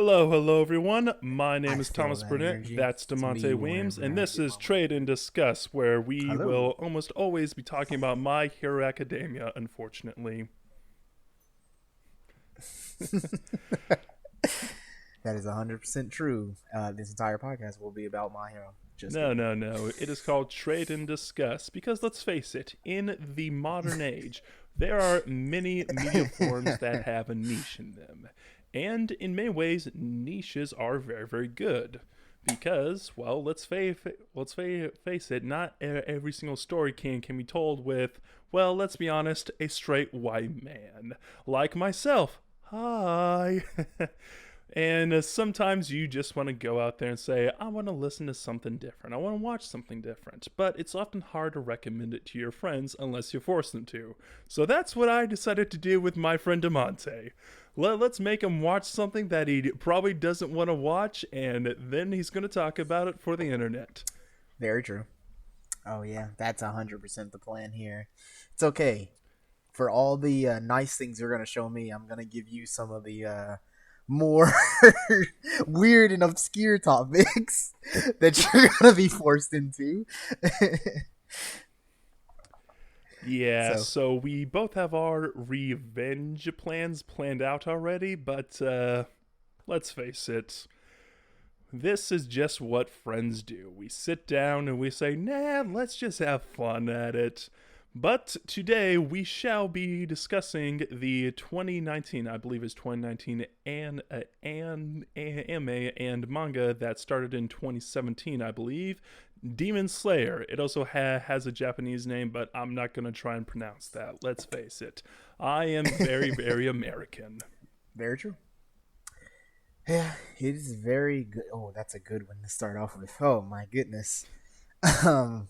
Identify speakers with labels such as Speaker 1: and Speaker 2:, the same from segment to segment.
Speaker 1: Hello, everyone. My name
Speaker 2: I
Speaker 1: is
Speaker 2: feel
Speaker 1: Thomas
Speaker 2: that
Speaker 1: Burnett.
Speaker 2: energy.
Speaker 1: That's
Speaker 2: It's
Speaker 1: Damonte
Speaker 2: me
Speaker 1: Weems,
Speaker 2: whenever
Speaker 1: and
Speaker 2: I
Speaker 1: this
Speaker 2: get
Speaker 1: is
Speaker 2: my way.
Speaker 1: Trade and Discuss, where we
Speaker 2: Hello.
Speaker 1: will almost always be talking about My Hero Academia, unfortunately.
Speaker 2: That is 100% true. This entire podcast will be about my hero. Just
Speaker 1: No,
Speaker 2: kidding.
Speaker 1: no, no. It is called Trade and Discuss because let's face it, in the modern age, there are many media forms that have a niche in them. And in many ways, niches are very good. Because, well, face it, not every single story can be told with, well, let's be honest, a straight white man. Like myself. Hi. And sometimes you just want to go out there and say, I want to listen to something different. I want to watch something different. But it's often hard to recommend it to your friends unless you force them to. So that's what I decided to do with my friend Damonte. Let's make him watch something that he probably doesn't want to watch, and then he's going to talk about it for the internet.
Speaker 2: Very true. Oh, yeah. That's 100% the plan here. It's okay. For all the nice things you're going to show me, I'm going to give you some of the more weird and obscure topics that you're going to be forced into.
Speaker 1: Yeah,
Speaker 2: So,
Speaker 1: so we both have our revenge plans planned out already, but let's face it, this is just what friends do. We sit down and we say, nah, let's just have fun at it. But today we shall be discussing the 2019, I believe is 2019, anime and manga that started in 2017, I believe. Demon Slayer. It also has a Japanese name, but I'm not going to try and pronounce that. Let's face it. I am very American.
Speaker 2: very true. Yeah, it is very good. Oh, that's a good one to start off with. Oh, my goodness. Um,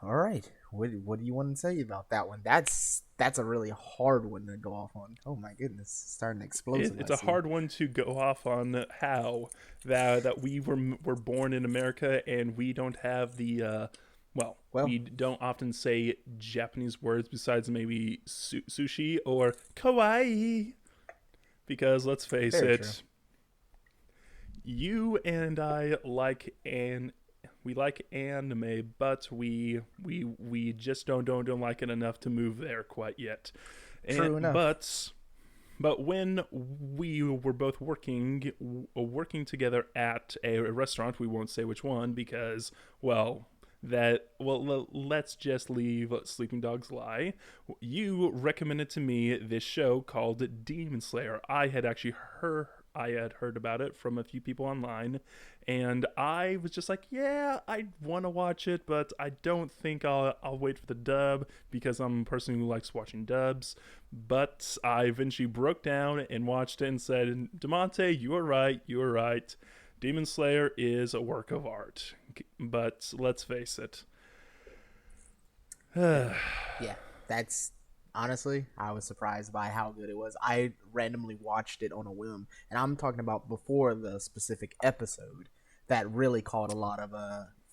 Speaker 2: All right. What do you want to say about that one? That's a really hard one to go off on. Oh my goodness, starting explosive.
Speaker 1: It's
Speaker 2: I
Speaker 1: a
Speaker 2: see.
Speaker 1: hard one to go off on how that we were born in America and we don't have the well,
Speaker 2: Well,
Speaker 1: we don't often say Japanese words besides maybe sushi or kawaii because let's face
Speaker 2: very true.
Speaker 1: it, you and I like we like anime, but we just don't like it enough to move there quite yet. And
Speaker 2: True enough.
Speaker 1: but when we were both working together at a restaurant, we won't say which one because well let's just leave Sleeping Dogs Lie. You recommended to me this show called Demon Slayer. I had heard about it from a few people online, and I was just like, yeah, I want to watch it, but I don't think I'll wait for the dub because I'm a person who likes watching dubs. But I eventually broke down and watched it and said, Demonte, you were right. You were right. Demon Slayer is a work of art. But let's face it.
Speaker 2: Yeah, that's honestly, I was surprised by how good it was. I randomly watched it on a whim, and I'm talking about before the specific episode that really caught a lot of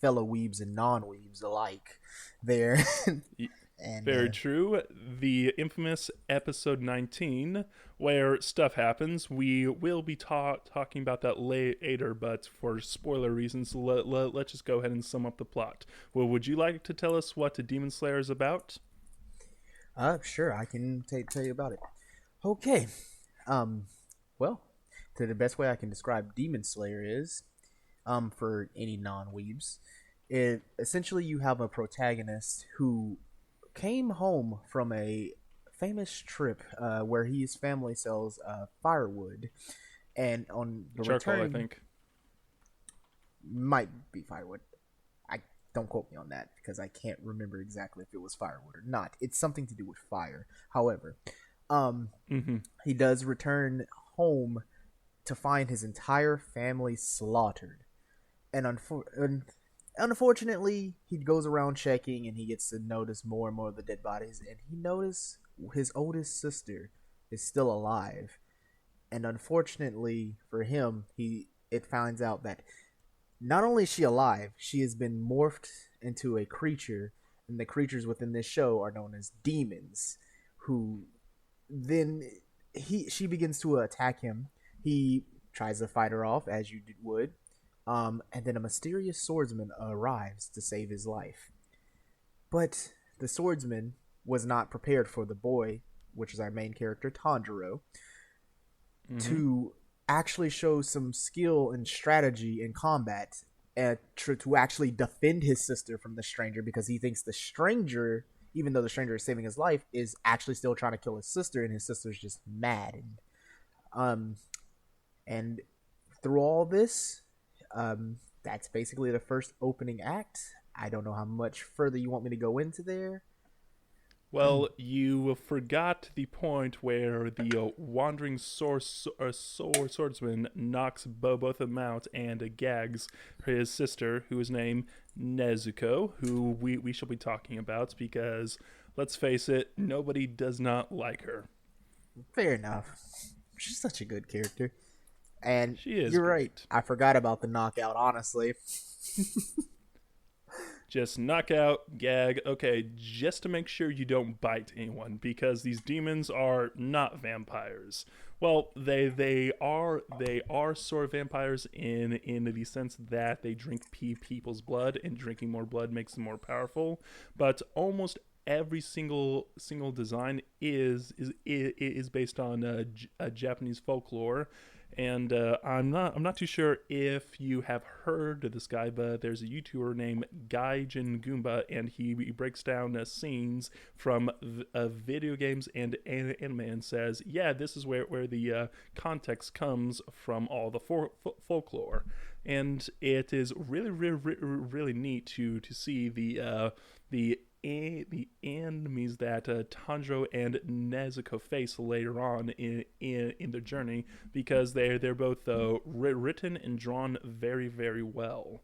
Speaker 2: fellow weebs and non-weebs alike there. And
Speaker 1: Very true. The infamous episode 19, where stuff happens. We will be talking about that later, but for spoiler reasons, let's just go ahead and sum up the plot. Well, would you like to tell us what Demon Slayer is about?
Speaker 2: sure, I can tell you about it. Okay. Um, well, to the best way I can describe Demon Slayer is, for any non-weebs, it essentially you have a protagonist who came home from a famous trip where his family sells firewood, and on the
Speaker 1: Charcoal, I
Speaker 2: return,
Speaker 1: think.
Speaker 2: might be firewood. I don't quote me on that because I can't remember exactly if it was firewood or not. It's something to do with fire. However, um,
Speaker 1: Mm-hmm.
Speaker 2: he does return home to find his entire family slaughtered, and unfortunately, he goes around checking and he gets to notice more and more of the dead bodies. And he noticed his oldest sister is still alive. And unfortunately for him, he it finds out that not only is she alive, she has been morphed into a creature, and the creatures within this show are known as demons, who then he she begins to attack him He tries to fight her off as you would, and then a mysterious swordsman arrives to save his life. But the swordsman was not prepared for the boy, which is our main character, Tanjiro,
Speaker 1: Mm-hmm.
Speaker 2: to actually show some skill and strategy in combat to actually defend his sister from the stranger because he thinks the stranger, even though the stranger is saving his life, is actually still trying to kill his sister, and his sister's just mad. Um, and through all this, that's basically the first opening act. I don't know how much further you want me to go into there.
Speaker 1: Well, you forgot the point where the wandering swordsman knocks both of them out and gags his sister, who is named Nezuko, who we shall be talking about because, let's face it, nobody does not like her.
Speaker 2: Fair enough. She's such a good character. And
Speaker 1: She is
Speaker 2: you're right.
Speaker 1: great.
Speaker 2: I forgot about the knockout, honestly.
Speaker 1: Just knock out, gag. Okay, just to make sure you don't bite anyone, because these demons are not vampires. Well, they are sort of vampires in the sense that they drink people's blood, and drinking more blood makes them more powerful. But almost every single design is based on Japanese folklore, and I'm not too sure if you have heard of this guy, but there's a YouTuber named Gaijin Goomba, and he breaks down scenes from video games and anime and says, yeah, this is where the context comes from all the folklore, and it is really neat to see the enemies that Tanjiro and Nezuko face later on in their journey, because they're both written and drawn very well.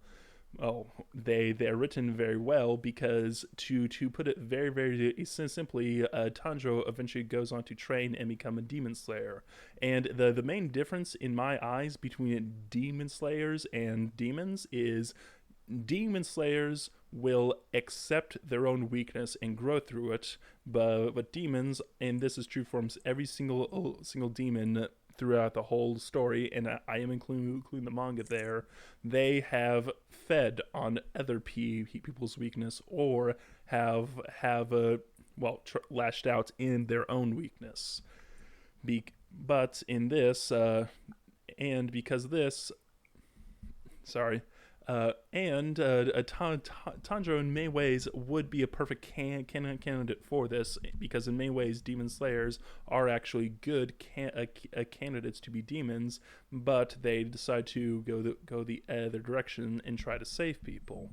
Speaker 1: Oh, they're written very well because to put it very simply, Tanjiro eventually goes on to train and become a demon slayer, and the main difference in my eyes between demon slayers and demons is demon slayers will accept their own weakness and grow through it, but demons, and this is true for every single demon throughout the whole story, and I am including the manga there, they have fed on other people's weakness, or have lashed out in their own weakness. But in this, and because of this, sorry, Tanjiro in many ways would be a perfect candidate for this, because in many ways demon slayers are actually good candidates to be demons, but they decide to go the other direction and try to save people.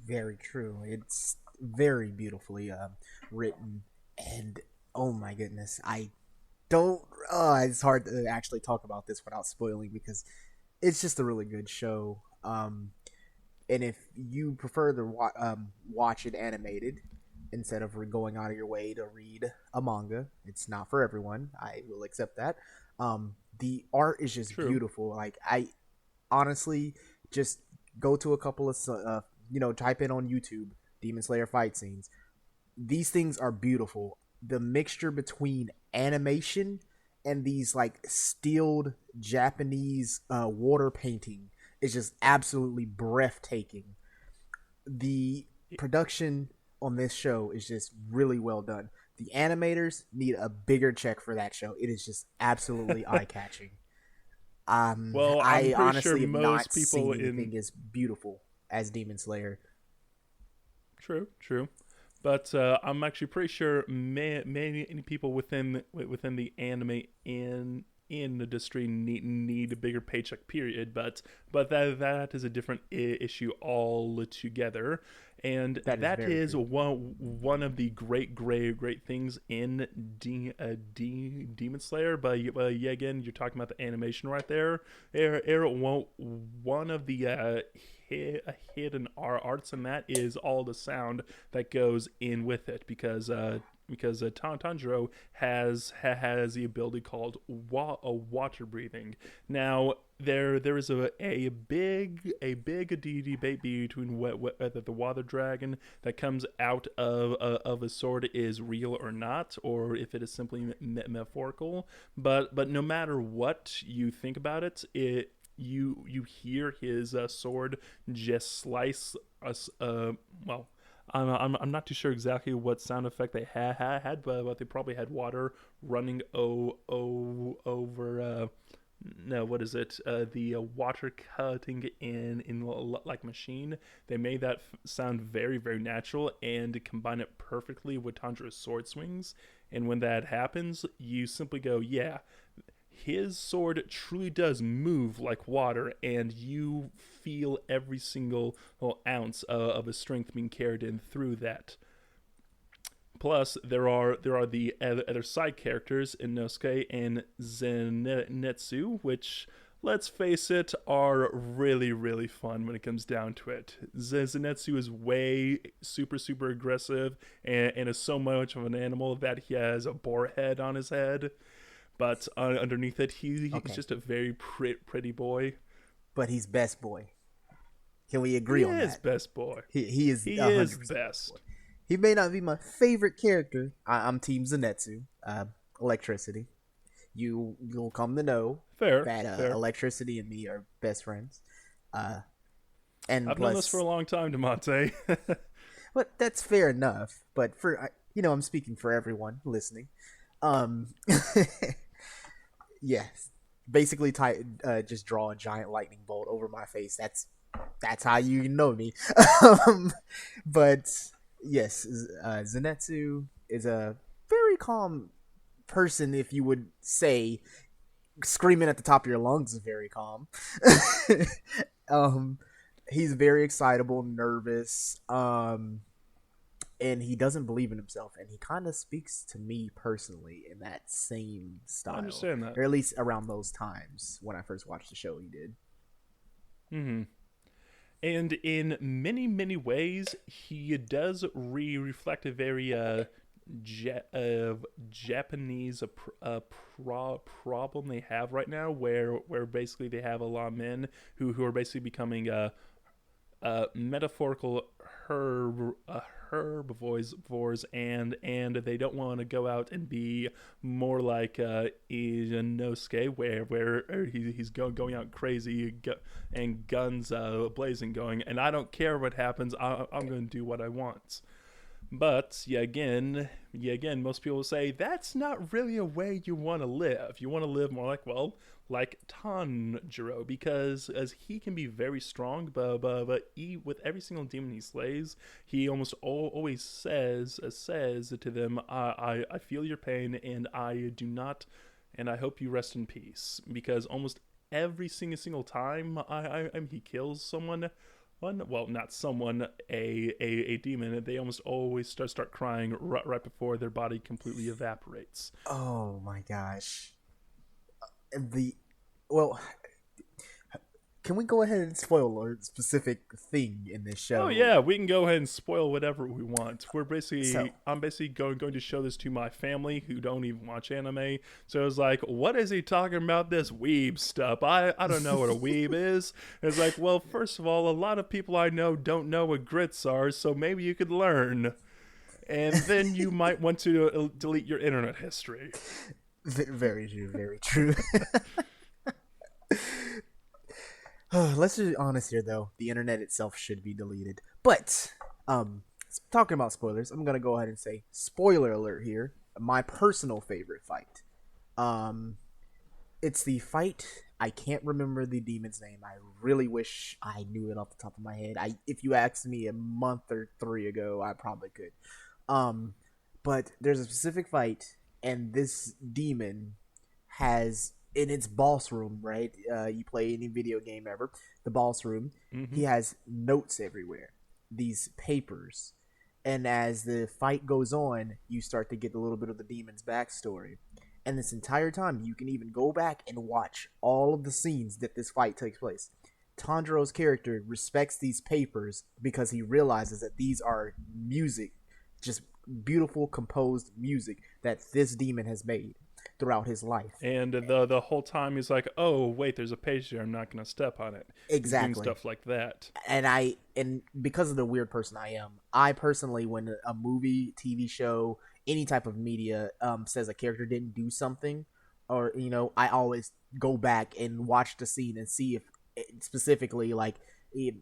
Speaker 2: Very true. It's very beautifully written, and oh my goodness, I don't. It's hard to actually talk about this without spoiling because it's just a really good show. And if you prefer to watch it animated instead of going out of your way to read a manga, it's not for everyone. I will accept that. The art is just
Speaker 1: True.
Speaker 2: beautiful. Like I honestly just go to a couple of type in on YouTube Demon Slayer fight scenes. These things are beautiful. The mixture between animation and these like stilled Japanese water painting is just absolutely breathtaking. The production on this show is just really well done. The animators need a bigger check for that show. It is just absolutely eye catching.
Speaker 1: Well, I'm
Speaker 2: I
Speaker 1: pretty sure
Speaker 2: honestly have
Speaker 1: most
Speaker 2: not
Speaker 1: people
Speaker 2: seen
Speaker 1: in
Speaker 2: anything as beautiful as Demon Slayer.
Speaker 1: true, but I'm actually pretty sure many people within the anime in the industry need a bigger paycheck. Period. But that is a different issue altogether, and
Speaker 2: That is
Speaker 1: that
Speaker 2: very
Speaker 1: is
Speaker 2: true.
Speaker 1: one of the great things in Demon Slayer. But yeah, again, you're talking about the animation right there. One of the hidden arts, and that is all the sound that goes in with it, because Tanjiro has the ability called water breathing. Now there is a big debate between whether the water dragon that comes out of a sword is real or not, or if it is simply metaphorical. But no matter what you think about it, you hear his sword just slice us. Well, I'm not too sure exactly what sound effect they had, but they probably had water running over. No, what is it? The water cutting in like machine. They made that sound very very natural and combine it perfectly with Tanjiro's sword swings. And when that happens, you simply go, yeah, his sword truly does move like water, and you feel every single ounce of his strength being carried in through that. Plus, there are the other side characters in Inosuke and Zenitsu, which, let's face it, are really really fun when it comes down to it. Zenitsu is way super aggressive and is so much of an animal that he has a boar head on his head, but underneath it, he's
Speaker 2: Okay,
Speaker 1: just a very pretty boy.
Speaker 2: but he's best boy. Can we
Speaker 1: He
Speaker 2: agree on
Speaker 1: is
Speaker 2: that?
Speaker 1: best boy.
Speaker 2: He is
Speaker 1: He is
Speaker 2: 100% best boy.
Speaker 1: best.
Speaker 2: He may not be my favorite character. I'm Team Zenitsu. Electricity. You'll come to know
Speaker 1: Fair,
Speaker 2: that
Speaker 1: fair.
Speaker 2: Electricity and me are best friends. Uh, and
Speaker 1: I've known this for
Speaker 2: plus,
Speaker 1: a long time, Damonte.
Speaker 2: but that's fair enough. But I'm speaking for everyone listening. Um, yes, basically, just draw a giant lightning bolt over my face. That's how you know me. um, but yes, Zenitsu is a very calm person, if you would say. Screaming at the top of your lungs is very calm. um, he's very excitable, nervous, and he doesn't believe in himself. And he kind of speaks to me personally in that same
Speaker 1: I
Speaker 2: style,
Speaker 1: understand that.
Speaker 2: or at least around those times when I first watched the show. He did.
Speaker 1: Hmm. And in many ways, he does reflect a very Japanese problem they have right now, where basically they have a lot of men who are basically becoming metaphorical herbivores, and they don't want to go out and be more like Inosuke, where he's going out crazy and guns blazing, going, and I don't care what happens, I'm going to do what I want. But most people say that's not really a way you want to live. You want to live more like, well, like Tanjiro, because as he can be very strong, but with every single demon he slays, he almost always says to them, I feel your pain, and I do not, and I hope you rest in peace. Because almost every single time he kills someone, well, not someone, a demon, they almost always start crying right before their body completely evaporates.
Speaker 2: Oh my gosh. The well, can we go ahead and spoil a specific thing in this
Speaker 1: Oh
Speaker 2: show?
Speaker 1: yeah, we can go ahead and spoil whatever we want.
Speaker 2: So,
Speaker 1: I'm basically going to show this to my family who don't even watch anime. So it's like, what is he talking about, this weeb stuff? I don't know what a weeb is. It's like, well, first of all, a lot of people I know don't know what grits are, so maybe you could learn. And then you might want to delete your internet history.
Speaker 2: very true, very true. Let's be honest here, though. The internet itself should be deleted. But, talking about spoilers, I'm gonna go ahead and say spoiler alert here. My personal favorite fight. Um, it's the fight. I can't remember the demon's name. I really wish I knew it off the top of my head. If you asked me a month or 3 ago, I probably could. Um, but there's a specific fight, and this demon has in its boss room, right? You play any video game ever, the boss room.
Speaker 1: Mm-hmm.
Speaker 2: He has notes everywhere, these papers, and as the fight goes on, you start to get a little bit of the demon's backstory. And this entire time, you can even go back and watch all of the scenes that this fight takes place. Tanjiro's character respects these papers because he realizes that these are music, just beautiful composed music that this demon has made throughout his life.
Speaker 1: And the whole time he's like, "Oh wait, there's a page there. I'm not gonna step on it." He's doing
Speaker 2: Exactly.
Speaker 1: stuff like that.
Speaker 2: And because of the weird person I am, I personally, when a movie, TV show, any type of media says a character didn't do something, or I always go back and watch the scene and see if specifically, like,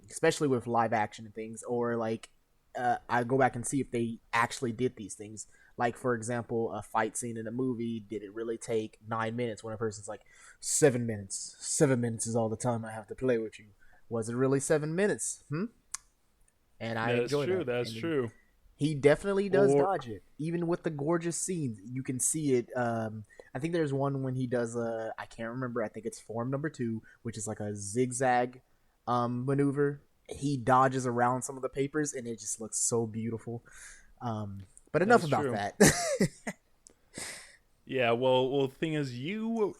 Speaker 2: especially with live action and things, or like I go back and see if they actually did these things. Like, for example, a fight scene in a movie, did it really take 9 minutes when a person's like, 7 minutes? 7 minutes is all the time I have to play with you. Was it really 7 minutes? And I
Speaker 1: That's
Speaker 2: enjoy
Speaker 1: true.
Speaker 2: that.
Speaker 1: That's
Speaker 2: And
Speaker 1: true.
Speaker 2: he definitely does
Speaker 1: Or
Speaker 2: dodge it, even with the gorgeous scenes. You can see it. I think there's one when he does I can't remember. I think it's form number 2, which is like a zigzag maneuver. He dodges around some of the papers, and it just looks so beautiful. But enough
Speaker 1: that's
Speaker 2: about
Speaker 1: true.
Speaker 2: that.
Speaker 1: Yeah, well, the thing is, you're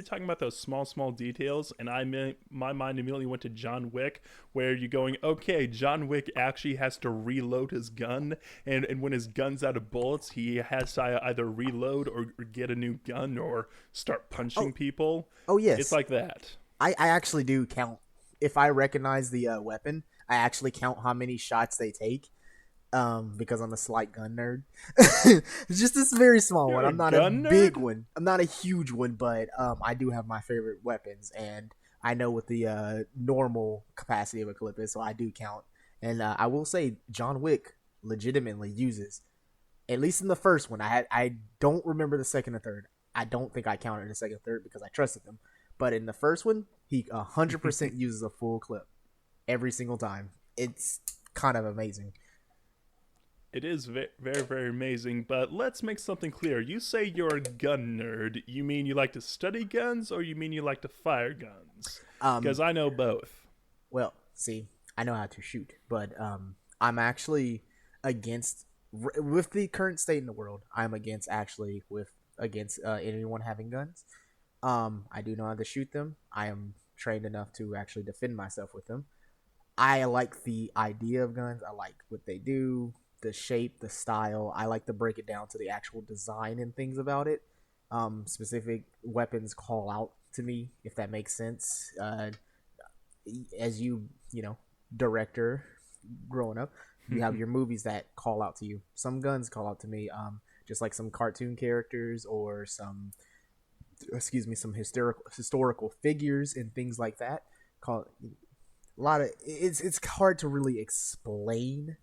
Speaker 1: talking about those small details, and my mind immediately went to John Wick, where you're going, okay, John Wick actually has to reload his gun, and when his gun's out of bullets, he has to either reload or get a new gun or start punching
Speaker 2: oh,
Speaker 1: people.
Speaker 2: oh
Speaker 1: It's
Speaker 2: yes,
Speaker 1: like that.
Speaker 2: I actually do count. If I recognize the weapon, I actually count how many shots they take. Because I'm a slight gun nerd. It's just this very small one.
Speaker 1: You're a
Speaker 2: I'm not a
Speaker 1: gun
Speaker 2: big
Speaker 1: nerd?
Speaker 2: one. I'm not a huge one, but I do have my favorite weapons, and I know what the normal capacity of a clip is, so I do count. And I will say, John Wick legitimately uses, at least in the first one. I don't remember the second or third. I don't think I counted the second and third because I trusted them. But in the first one, he 100% uses a full clip every single time. It's kind of amazing.
Speaker 1: It is very, very amazing, but let's make something clear. You say you're a gun nerd. You mean you like to study guns, or you mean you like to fire guns?
Speaker 2: Um,
Speaker 1: Because I know both.
Speaker 2: Well, see, I know how to shoot, but I'm actually against with the current state in the world. I'm against actually with against anyone having guns. I do know how to shoot them. I am trained enough to actually defend myself with them. I like the idea of guns. I like what they do, the shape, the style. I like to break it down to the actual design and things about it. Specific weapons call out to me, if that makes sense. As you director growing up, you have your movies that call out to you. Some guns call out to me, just like some cartoon characters or some, excuse me, some historical figures and things like that. Call a lot of it's hard to really explain,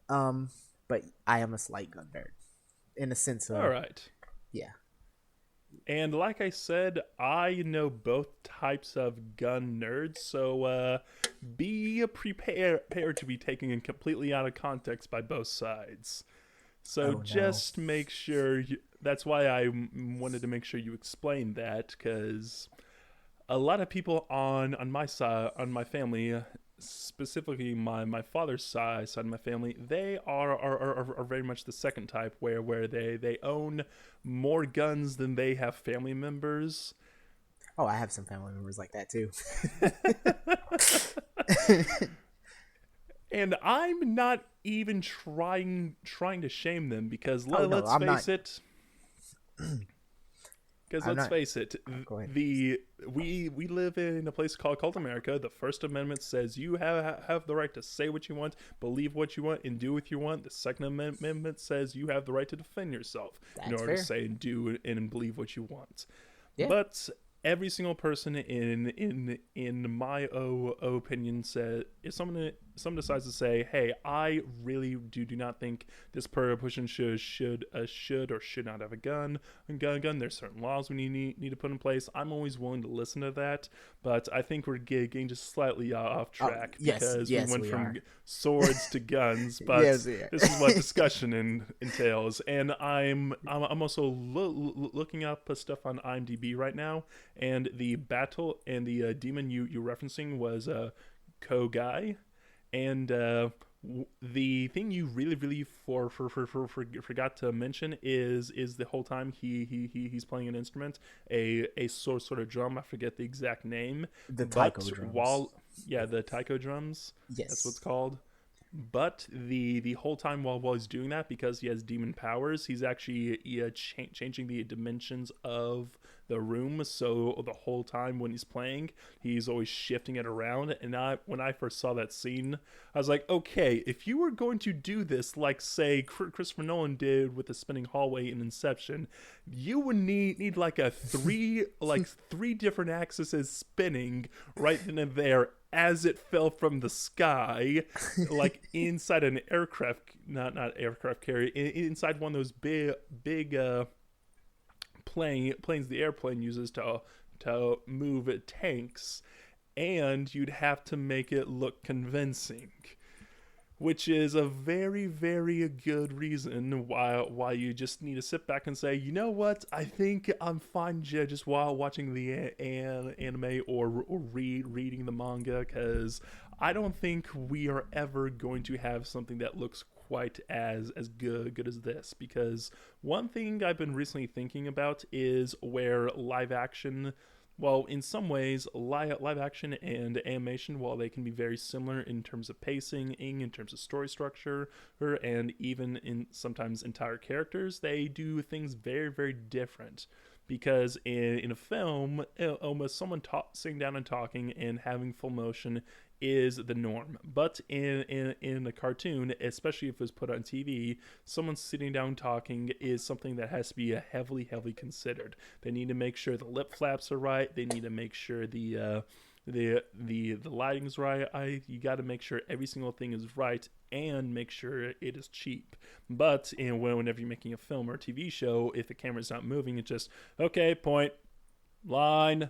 Speaker 2: but I am a slight gun nerd in the sense
Speaker 1: All
Speaker 2: of,
Speaker 1: right.
Speaker 2: yeah.
Speaker 1: And like I said, I know both types of gun nerds, so be prepared to be taken in completely out of context by both sides. So
Speaker 2: Oh no.
Speaker 1: just make sure that's why I wanted to make sure you explained that, because a lot of people on my side, on my family, specifically my father's side of my family, they are very much the second type, where they own more guns than they have family members.
Speaker 2: Oh, I have some family members like that too.
Speaker 1: And I'm not even trying to shame them, because
Speaker 2: Oh no,
Speaker 1: let's
Speaker 2: I'm not.
Speaker 1: face it. Because
Speaker 2: I'm
Speaker 1: let's
Speaker 2: not.
Speaker 1: face it,
Speaker 2: Oh, go ahead.
Speaker 1: the we live in a place called America. The First Amendment says you have the right to say what you want, believe what you want, and do what you want. The Second Amendment says you have the right to defend yourself in
Speaker 2: That's
Speaker 1: order to
Speaker 2: fair.
Speaker 1: say and do and believe what you want.
Speaker 2: Yeah.
Speaker 1: But every single person in my opinion said, if someone decides to say, hey, I really do not think this person should or should not have a gun, there's certain laws we need to put in place, I'm always willing to listen to that. But I think we're getting just slightly off
Speaker 2: Oh
Speaker 1: track,
Speaker 2: yes,
Speaker 1: because we
Speaker 2: yes
Speaker 1: went
Speaker 2: we
Speaker 1: from
Speaker 2: are.
Speaker 1: swords to guns.
Speaker 2: Yes
Speaker 1: But
Speaker 2: we are.
Speaker 1: this is what discussion entails. And I'm also looking up stuff on IMDb right now, and the battle and the demon you referencing was Kogai, and the thing you really forgot to mention is the whole time he's playing an instrument, a sort of drum. I forget the exact name,
Speaker 2: The
Speaker 1: but
Speaker 2: taiko drums.
Speaker 1: while, yeah, the taiko drums, that's what's
Speaker 2: Yes.
Speaker 1: called. But the whole time while he's doing that, because he has demon powers, he's actually changing the dimensions of the room. So the whole time when he's playing, he's always shifting it around. And when I first saw that scene, I was like, okay, if you were going to do this, like say Christopher Nolan did with the spinning hallway in Inception, you would need like a three different axes spinning right then and there as it fell from the sky, like inside an aircraft, not aircraft carrier, inside one of those big planes the airplane uses to move tanks, and you'd have to make it look convincing, which is a very, very good reason why you just need to sit back and say, you know what, I think I'm fine just while watching the anime or reading the manga, because I don't think we are ever going to have something that looks quite as good as this. Because one thing I've been recently thinking about is where live action, well, in some ways, live action and animation, while they can be very similar in terms of pacing, in terms of story structure, and even in sometimes entire characters, they do things very, very different. Because in a film, almost someone sitting down and talking and having full motion is the norm. But in a cartoon, especially if it was put on TV, someone sitting down talking is something that has to be heavily considered. They need to make sure the lip flaps are right. They need to make sure the lighting's right. You got to make sure every single thing is right and make sure it is cheap. But whenever you're making a film or a TV show, if the camera's not moving, it's just okay, point, line.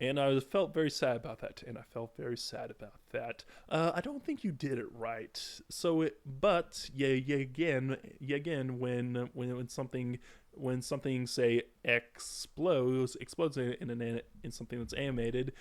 Speaker 1: And I felt very sad about that. I don't think you did it right. But again, when something say explodes in something that's animated,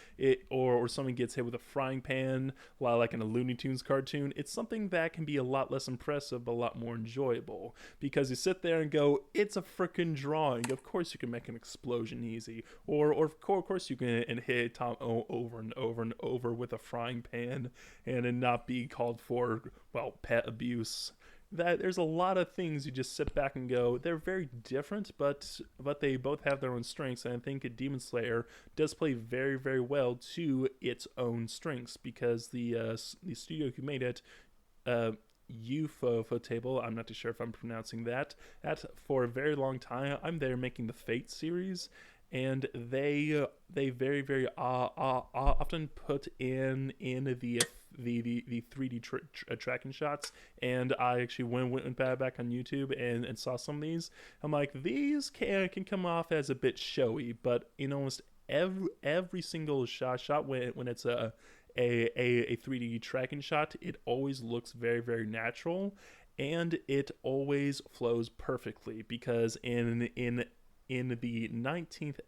Speaker 1: or something gets hit with a frying pan, like in a Looney Tunes cartoon, it's something that can be a lot less impressive, but a lot more enjoyable, because you sit there and go, it's a freaking drawing. Of course you can make an explosion easy, or of course you can hit Tom over and over and over with a frying pan and not be called for, well, pet abuse. That there's a lot of things you just sit back and go, they're very different, but they both have their own strengths. And I think Demon Slayer does play very, very well to its own strengths, because the studio who made it, UFO Table, I'm not too sure if I'm pronouncing that, for a very long time, I'm there making the Fate series, and they very, very often put in the 3D tracking shots. And I actually went back on YouTube and saw some of these. I'm like, these can come off as a bit showy, but in almost every single shot when it's a 3D tracking shot, it always looks very, very natural, and it always flows perfectly, because in the 19th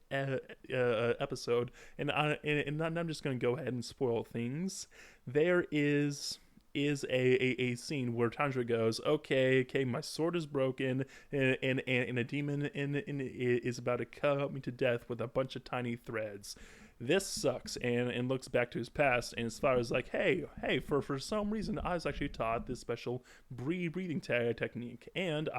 Speaker 1: episode, and I'm just going to go ahead and spoil things, there is a scene where Tanjiro goes, okay, my sword is broken, and a demon is about to cut me to death with a bunch of tiny threads. This sucks, and looks back to his past, and as far as like, hey, for some reason I was actually taught this special breathing technique, and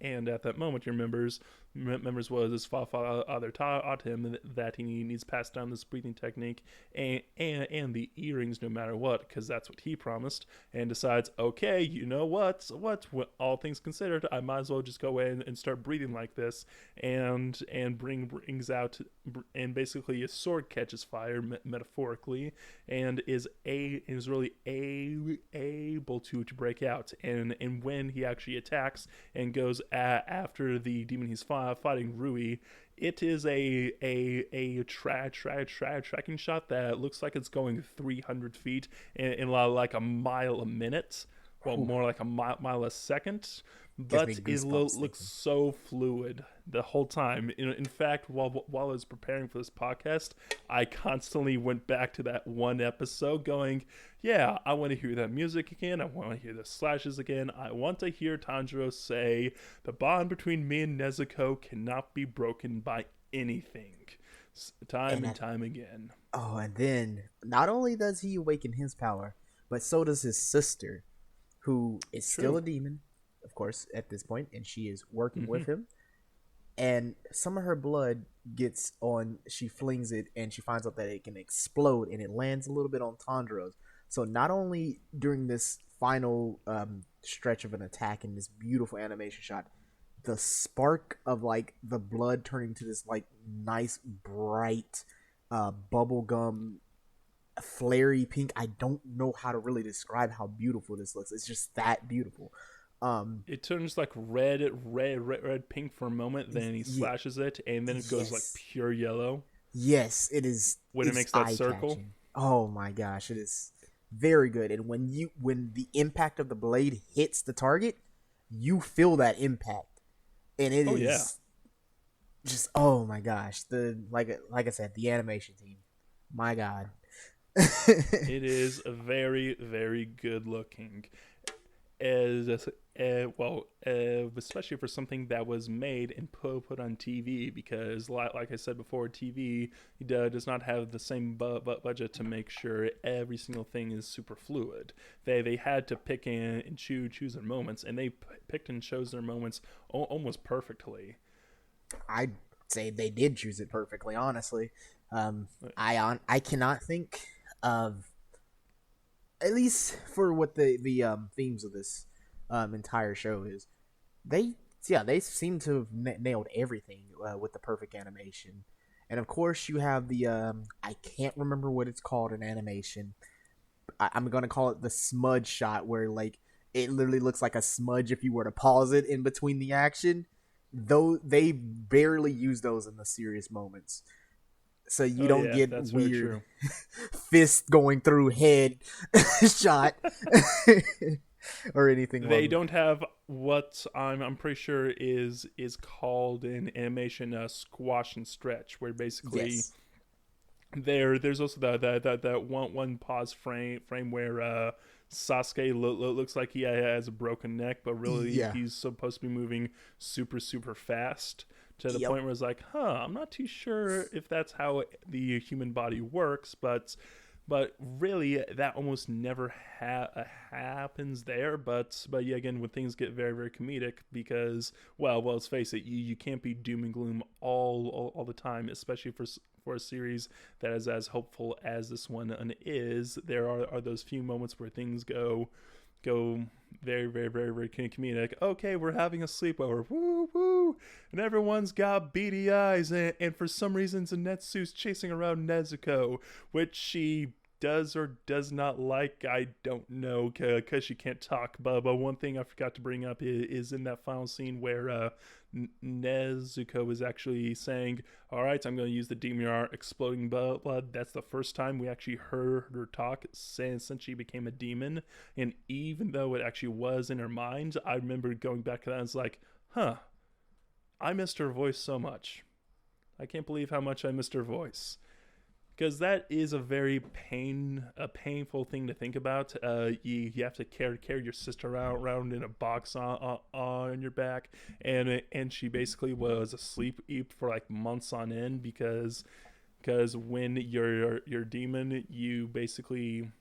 Speaker 1: and at that moment your members was his father taught him that he needs to pass down this breathing technique and the earrings no matter what, because that's what he promised, and decides, okay, you know what, all things considered, I might as well just go in and start breathing like this, and brings out, and basically a sword catches fire metaphorically, and is really able to break out, and when he actually attacks and goes after the demon he's fighting, Rui, it is a tracking shot that looks like it's going 300 feet in like a mile a minute, well, more like a mile a second, but it looks so fluid the whole time. In fact, while I was preparing for this podcast, I constantly went back to that one episode going, yeah, I want to hear that music again. I want to hear the slashes again. I want to hear Tanjiro say, the bond between me and Nezuko cannot be broken by anything. Time and time again.
Speaker 2: Oh, and then not only does he awaken his power, but so does his sister. who is still
Speaker 1: True.
Speaker 2: a demon, of course, at this point, and she is working
Speaker 1: Hmm.
Speaker 2: with him. And some of her blood gets on. She flings it, and she finds out that it can explode, and it lands a little bit on Tanjiro's. So not only during this final stretch of an attack in this beautiful animation shot, the spark of like the blood turning to this like nice bright bubblegum flary pink. I don't know how to really describe how beautiful this looks. It's just that beautiful. Um,
Speaker 1: It turns like red, pink for a moment. Then he
Speaker 2: yeah,
Speaker 1: slashes it, and then it goes like
Speaker 2: yes,
Speaker 1: pure yellow
Speaker 2: yes, it is.
Speaker 1: when it
Speaker 2: It's
Speaker 1: makes that
Speaker 2: eye
Speaker 1: circle.
Speaker 2: catching. Oh my gosh, it is very good. And when the impact of the blade hits the target, you feel that impact, and it
Speaker 1: Oh yeah,
Speaker 2: is just oh my gosh. The like I said, the animation team, my god.
Speaker 1: it is very very good looking. As especially for something that was made and put on TV, because like I said before, TV does not have the same budget to make sure every single thing is super fluid. They had to pick and choose their moments, and they picked and chose their moments almost perfectly.
Speaker 2: I'd say they did choose it perfectly. Honestly, I cannot think of, at least for what the themes of this entire show is. They yeah, they seem to have nailed everything with the perfect animation. And of course, you have the I can't remember what it's called in animation. I'm gonna call it the smudge shot, where like it literally looks like a smudge if you were to pause it in between the action. Though they barely use those in the serious moments, so you
Speaker 1: Oh
Speaker 2: don't
Speaker 1: yeah,
Speaker 2: get
Speaker 1: that's very
Speaker 2: weird
Speaker 1: true.
Speaker 2: fist going through head shot or anything
Speaker 1: They
Speaker 2: along.
Speaker 1: don't have what I'm pretty sure is called in animation squash and stretch, where basically
Speaker 2: Yes.
Speaker 1: there's also that one pause frame where Sasuke looks like he has a broken neck, but really
Speaker 2: Yeah.
Speaker 1: he's supposed to be moving super fast, to the
Speaker 2: Yep.
Speaker 1: point where it's like, I'm not too sure if that's how the human body works, but really that almost never happens there. But yeah, again, when things get very very comedic, because let's face it, you can't be doom and gloom all the time, especially for a series that is as hopeful as this one is. There are those few moments where things go very very very very comedic. Okay, we're having a sleepover, woo woo, and everyone's got beady eyes, and for some reason Zenetsu's chasing around Nezuko, which she does or does not like. I don't know, because she can't talk. But one thing I forgot to bring up is in that final scene where Nezuko is actually saying, "All right, I'm going to use the DMR exploding blood." That's the first time we actually heard her talk since she became a demon. And even though it actually was in her mind, I remember going back to that and it's like, huh, I missed her voice so much. I can't believe how much I missed her voice, because that is a painful thing to think about. You have to carry your sister around in a box on your back, and she basically was asleep for like months on end, because when you're demon, you basically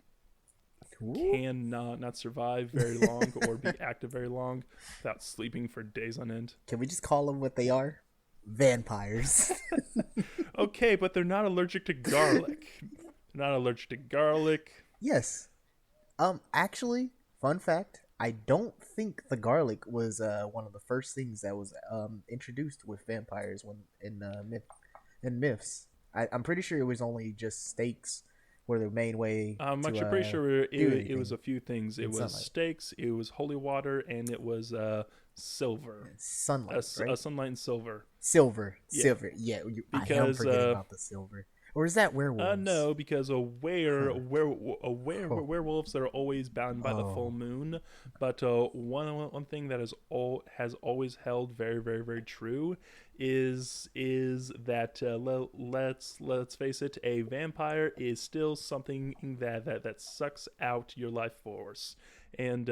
Speaker 2: Ooh.
Speaker 1: can not survive very long or be active very long without sleeping for days on end.
Speaker 2: Can we just call them what they are? Vampires.
Speaker 1: Okay, but they're not allergic to garlic. They're not allergic to garlic.
Speaker 2: Yes. Actually, fun fact, I don't think the garlic was one of the first things that was introduced with vampires when in myths. I'm pretty sure it was only just steaks were the main way
Speaker 1: I'm
Speaker 2: to
Speaker 1: actually pretty sure
Speaker 2: do
Speaker 1: it was
Speaker 2: anything
Speaker 1: a few things. It
Speaker 2: in
Speaker 1: was
Speaker 2: sunlight.
Speaker 1: steaks, it was holy water, and it was silver.
Speaker 2: Sunlight,
Speaker 1: A
Speaker 2: right?
Speaker 1: sunlight and silver.
Speaker 2: Silver,
Speaker 1: Yeah,
Speaker 2: silver. Yeah, I am
Speaker 1: because
Speaker 2: forgetting about the silver. Or is that werewolves?
Speaker 1: no, because
Speaker 2: Huh. Oh,
Speaker 1: werewolves are always bound by the full
Speaker 2: oh.
Speaker 1: moon. But one thing that has always held very very very true is that let's face it, a vampire is still something that sucks out your life force. and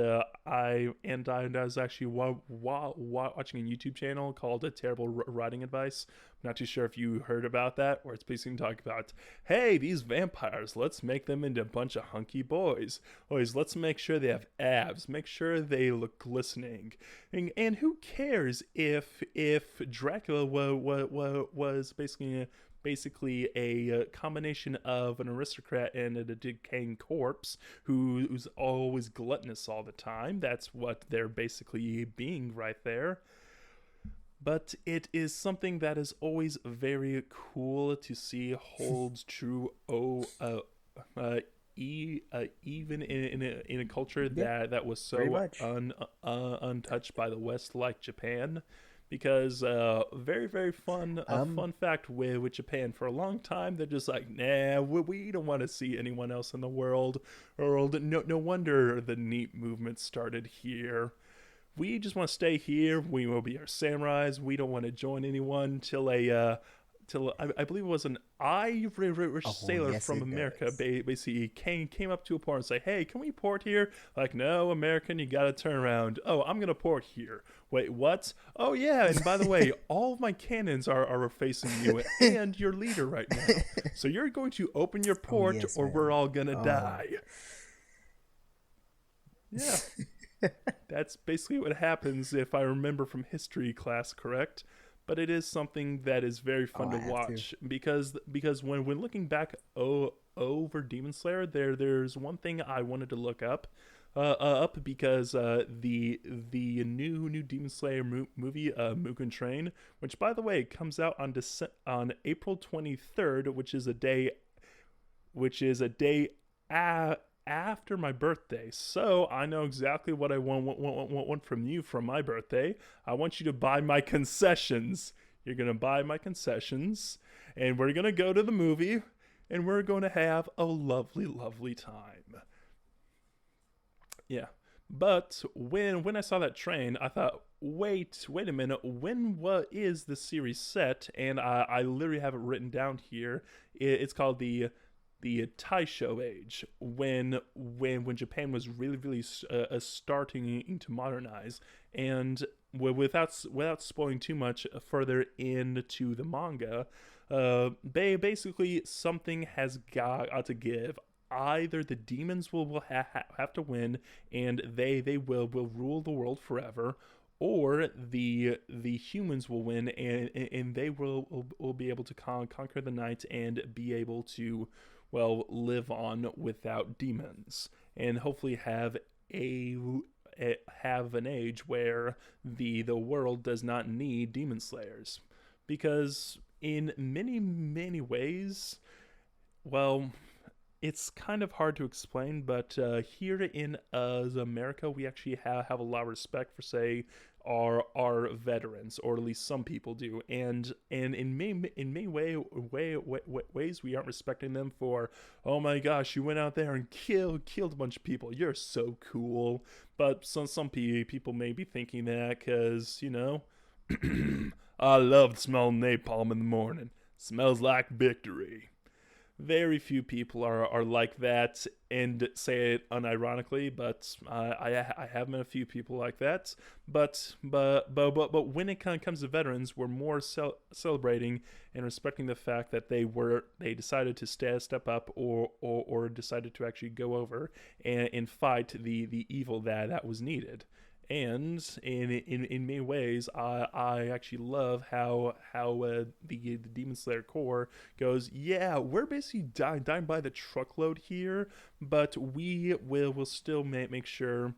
Speaker 1: I was actually watching a YouTube channel called Terrible Writing Advice. I'm not too sure if you heard about that, where it's basically talking about, hey, these vampires, let's make them into a bunch of hunky boys. Always, let's make sure they have abs, make sure they look glistening, and who cares if Dracula was basically a combination of an aristocrat and a decaying corpse who's always gluttonous all the time. That's what they're basically being right there. But it is something that is always very cool to see holds true. Even in a culture
Speaker 2: Yeah,
Speaker 1: that was
Speaker 2: pretty
Speaker 1: so
Speaker 2: much.
Speaker 1: untouched by the West, like Japan. Because very very fun
Speaker 2: Um,
Speaker 1: fun fact with Japan, for a long time they're just like, nah, we don't want to see anyone else in the world. Or no wonder the neat movement started here. We just want to stay here. We will be our samurais. We don't want to join anyone till I believe it was an Irish
Speaker 2: oh
Speaker 1: sailor
Speaker 2: yes,
Speaker 1: from
Speaker 2: it
Speaker 1: America
Speaker 2: does.
Speaker 1: basically came up to a port and say, hey, can we port here? Like, no, American, you gotta turn around. Oh, I'm gonna port here. Wait, what? Oh yeah, and by the way, all of my cannons are facing you and your leader right now. So you're going to open your
Speaker 2: Oh
Speaker 1: port
Speaker 2: yes,
Speaker 1: or we're
Speaker 2: man.
Speaker 1: all gonna
Speaker 2: Oh,
Speaker 1: die. Yeah, that's basically what happens, if I remember from history class correct. But it is something that is very
Speaker 2: oh,
Speaker 1: fun
Speaker 2: I
Speaker 1: to
Speaker 2: have to.
Speaker 1: watch because when looking back over Demon Slayer, there's one thing I wanted to look up because the new Demon Slayer movie, Mugen Train, which by the way comes out on April 23rd, which is a day after my birthday. So I know exactly what I want from you from my birthday. I want you to buy my concessions. You're going to buy my concessions, and we're going to go to the movie, and we're going to have a lovely, lovely time. Yeah. But when I saw that train, I thought, wait a minute, when what is the series set? And I literally have it written down here. It's called the Taisho age, when Japan was really really starting to modernize, and without spoiling too much further into the manga, basically something has got to give. Either the demons will have to win, and they will rule the world forever, or the humans will win, and they will be able to conquer the night and be able to, well, live on without demons, and hopefully a have an age where the world does not need demon slayers, because in many ways, well, it's kind of hard to explain, but here in America, we actually have a lot of respect for, say, our veterans, or at least some people do, and in many ways, we aren't respecting them for, oh my gosh, you went out there and killed a bunch of people. You're so cool. But some people may be thinking that because I love the smell of napalm in the morning. Smells like victory. Very few people are like that and say it unironically, but I have met a few people like that. But when it kind of comes to veterans, we're more celebrating and respecting the fact that they decided to step up, or decided to actually go over and fight the evil that was needed. And in many ways, I actually love how the Demon Slayer core goes. Yeah, we're basically dying by the truckload here, but we will still make sure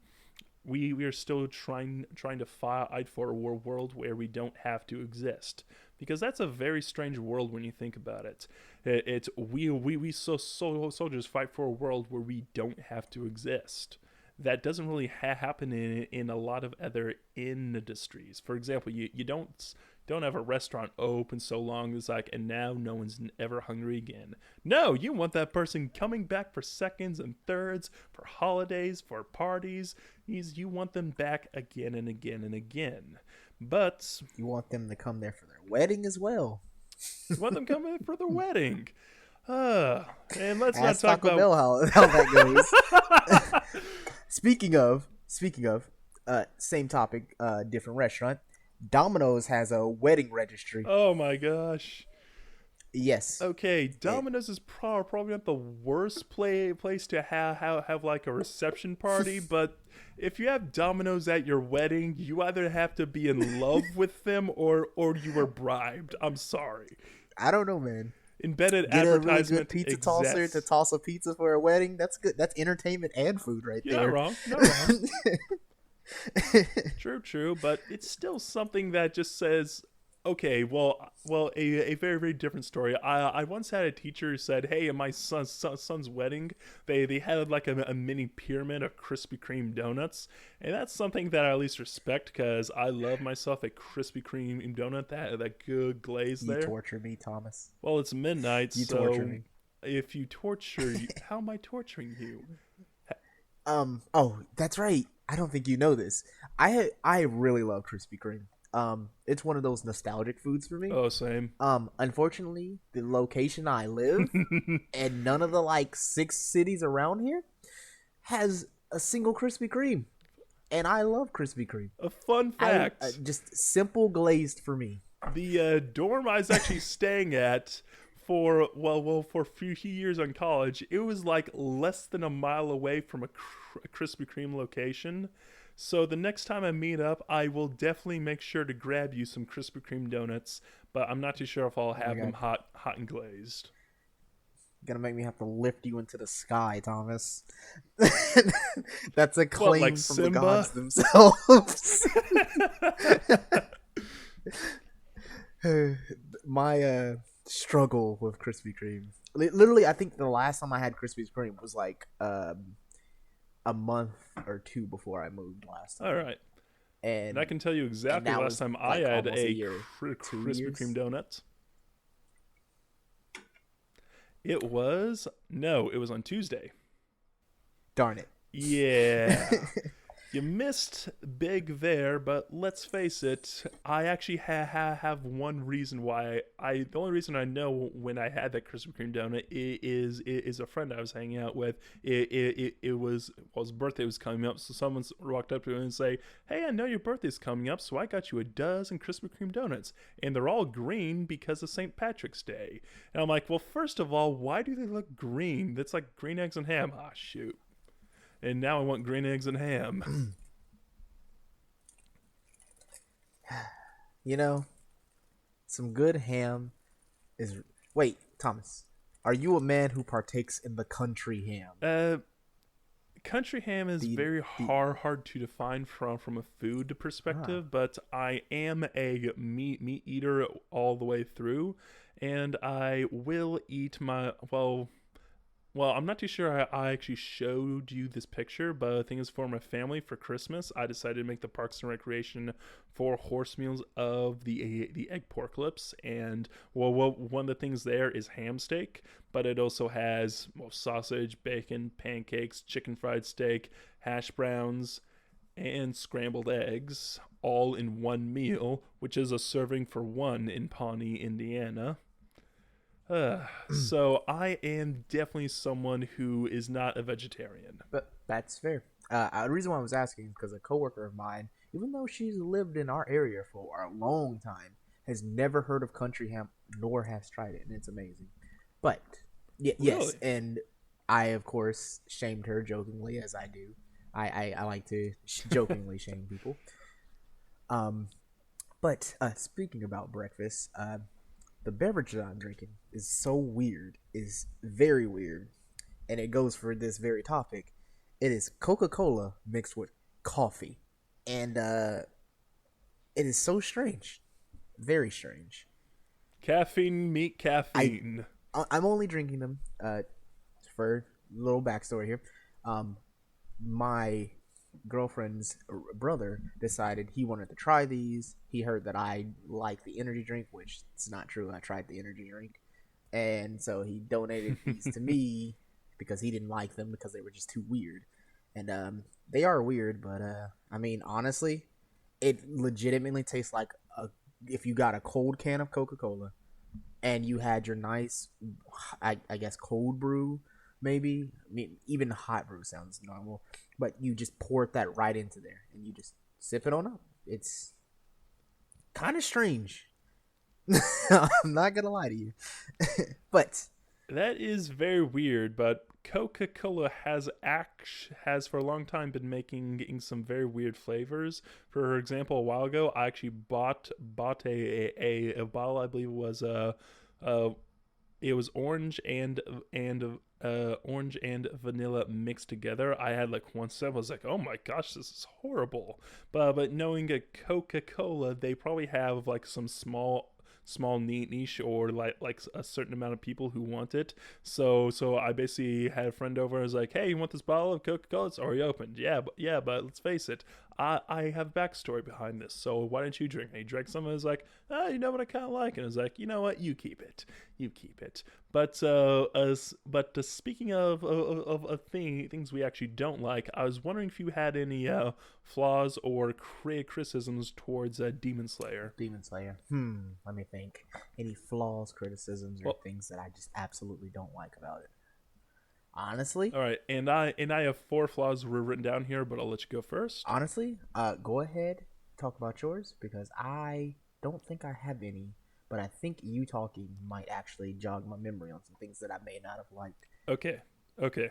Speaker 1: we are still trying to fight for a world where we don't have to exist, because that's a very strange world when you think about it. It's we soldiers fight for a world where we don't have to exist. That doesn't really happen in a lot of other industries. For example, you don't have a restaurant open so long it's like, and now no one's ever hungry again. No, you want that person coming back for seconds and thirds, for holidays, for parties. You want them back again and again and again. But
Speaker 2: You want them to come there for their wedding as well.
Speaker 1: you want them coming for their wedding. And let's not
Speaker 2: Ask
Speaker 1: talk
Speaker 2: Taco
Speaker 1: about.
Speaker 2: Bell how that goes. Speaking of, same topic, different restaurant. Domino's has a wedding registry.
Speaker 1: Oh my gosh.
Speaker 2: Yes.
Speaker 1: Okay,
Speaker 2: It,
Speaker 1: Domino's is probably not the worst place to have like a reception party, but if you have Domino's at your wedding, you either have to be in love with them or you were bribed. I'm sorry.
Speaker 2: I don't know, man.
Speaker 1: Embedded
Speaker 2: Get a really good
Speaker 1: advertisement
Speaker 2: pizza tosser to
Speaker 1: exists.
Speaker 2: toss a pizza for a wedding. That's good. That's entertainment and food right
Speaker 1: You're not
Speaker 2: there.
Speaker 1: wrong. You're not wrong. True, true, but it's still something that just says, okay, a very, very different story. I once had a teacher who said, hey, at my son's wedding, they had like a mini pyramid of Krispy Kreme donuts, and that's something that I at least respect because I love myself a Krispy Kreme donut, that good glaze
Speaker 2: You
Speaker 1: there.
Speaker 2: torture me, Thomas.
Speaker 1: Well, it's midnight,
Speaker 2: You torture
Speaker 1: so
Speaker 2: me.
Speaker 1: if you torture, how am I torturing you?
Speaker 2: Oh, that's right. I don't think you know this. I really love Krispy Kreme. It's one of those nostalgic foods for me.
Speaker 1: Oh, same.
Speaker 2: Unfortunately, the location I live and none of the like 6 cities around here has a single Krispy Kreme, and I love Krispy Kreme.
Speaker 1: A fun
Speaker 2: I
Speaker 1: fact.
Speaker 2: just simple glazed for me.
Speaker 1: The dorm I was actually staying at for a few years on college, it was like less than a mile away from a Krispy Kreme location. So the next time I meet up, I will definitely make sure to grab you some Krispy Kreme donuts. But I'm not too sure if I'll
Speaker 2: Oh my
Speaker 1: have them
Speaker 2: god,
Speaker 1: hot and glazed.
Speaker 2: gonna make me have to lift you into the sky, Thomas. That's a
Speaker 1: What, like
Speaker 2: claim from the
Speaker 1: Simba?
Speaker 2: gods themselves. My struggle with Krispy Kreme. Literally, I think the last time I had Krispy Kreme was like a month or two before I moved last
Speaker 1: All
Speaker 2: time,
Speaker 1: right, and I
Speaker 2: and
Speaker 1: can tell you exactly the
Speaker 2: that
Speaker 1: last
Speaker 2: was
Speaker 1: time I
Speaker 2: like
Speaker 1: had
Speaker 2: almost a
Speaker 1: a
Speaker 2: year, two
Speaker 1: Krispy Kreme
Speaker 2: years.
Speaker 1: donut. It was no, it was on Tuesday.
Speaker 2: Darn it.
Speaker 1: Yeah. You missed big there, but let's face it. I actually have one reason why. The only reason I know when I had that Krispy Kreme donut is a friend I was hanging out with. It was his birthday was coming up, so someone walked up to him and say, "Hey, I know your birthday's coming up, so I got you a dozen Krispy Kreme donuts, and they're all green because of St. Patrick's Day." And I'm like, "Well, first of all, why do they look green? That's like green eggs and ham." Ah, shoot. And now I want green eggs and ham.
Speaker 2: You know, some good ham is. Wait, Thomas, are you a man who partakes in the country ham?
Speaker 1: Uh, Country ham is
Speaker 2: The
Speaker 1: very
Speaker 2: the
Speaker 1: hard to define from a food
Speaker 2: ah,
Speaker 1: perspective, but I am a meat eater all the way through, and I will eat my well, I'm not too sure I actually showed you this picture, but the thing is, for my family for Christmas, I decided to make the Parks and Recreation for horse meals of the egg pork lips, and one of the things there is ham steak, but it also has sausage, bacon, pancakes, chicken fried steak, hash browns, and scrambled eggs, all in one meal, which is a serving for one in Pawnee, Indiana. So I am definitely someone who is not a vegetarian.
Speaker 2: but that's fair. The reason why I was asking is because a coworker of mine, even though she's lived in our area for a long time, has never heard of country ham nor has tried it, and it's amazing. But yes,
Speaker 1: Really?
Speaker 2: and I of course shamed her jokingly, as I do. I like to jokingly shame people. Um, but speaking about breakfast, the beverage that I'm drinking is so weird, is very weird, and it goes for this very topic. It is Coca-Cola mixed with coffee, and it is so strange, very strange.
Speaker 1: Caffeine, meat,
Speaker 2: I
Speaker 1: caffeine.
Speaker 2: I'm only drinking them. For a little backstory here, um, my girlfriend's brother decided he wanted to try these. He heard that I like the energy drink, which it's not true. I tried the energy drink, and so he donated these to me because he didn't like them because they were just too weird. And they are weird, but I mean, honestly, it legitimately tastes like if you got a cold can of Coca-Cola, and you had your nice, I guess, cold brew, maybe. I mean, even hot brew sounds normal, but you just pour that right into there, and you just sip it on up. It's kind of strange. I'm not gonna lie to you, but
Speaker 1: That is very weird, but Coca-Cola has for a long time been making some very weird flavors. For example, a while ago, I actually bought a bottle. I believe it was uh it was orange and vanilla mixed together. I had like one sip. I was like, oh my gosh, this is horrible. But knowing a Coca Cola, they probably have like some small niche or like a certain amount of people who want it. So I basically had a friend over. I was like, hey, you want this bottle of Coca Cola? It's already opened. But let's face it. I have backstory behind this, so why don't you drink? And he drank some, and I was like, you know what I kind of like, and I was like, you know what, you keep it. But speaking of things we actually don't like, I was wondering if you had any flaws or criticisms towards Demon Slayer.
Speaker 2: Demon Slayer. Let me think. Any flaws, criticisms, or
Speaker 1: Well,
Speaker 2: things that I just absolutely don't like about it? Honestly,
Speaker 1: all right, and I have four flaws written down here, but I'll let you go first.
Speaker 2: honestly, go ahead, talk about yours because I don't think I have any, but I think you talking might actually jog my memory on some things that I may not have liked.
Speaker 1: Okay, okay.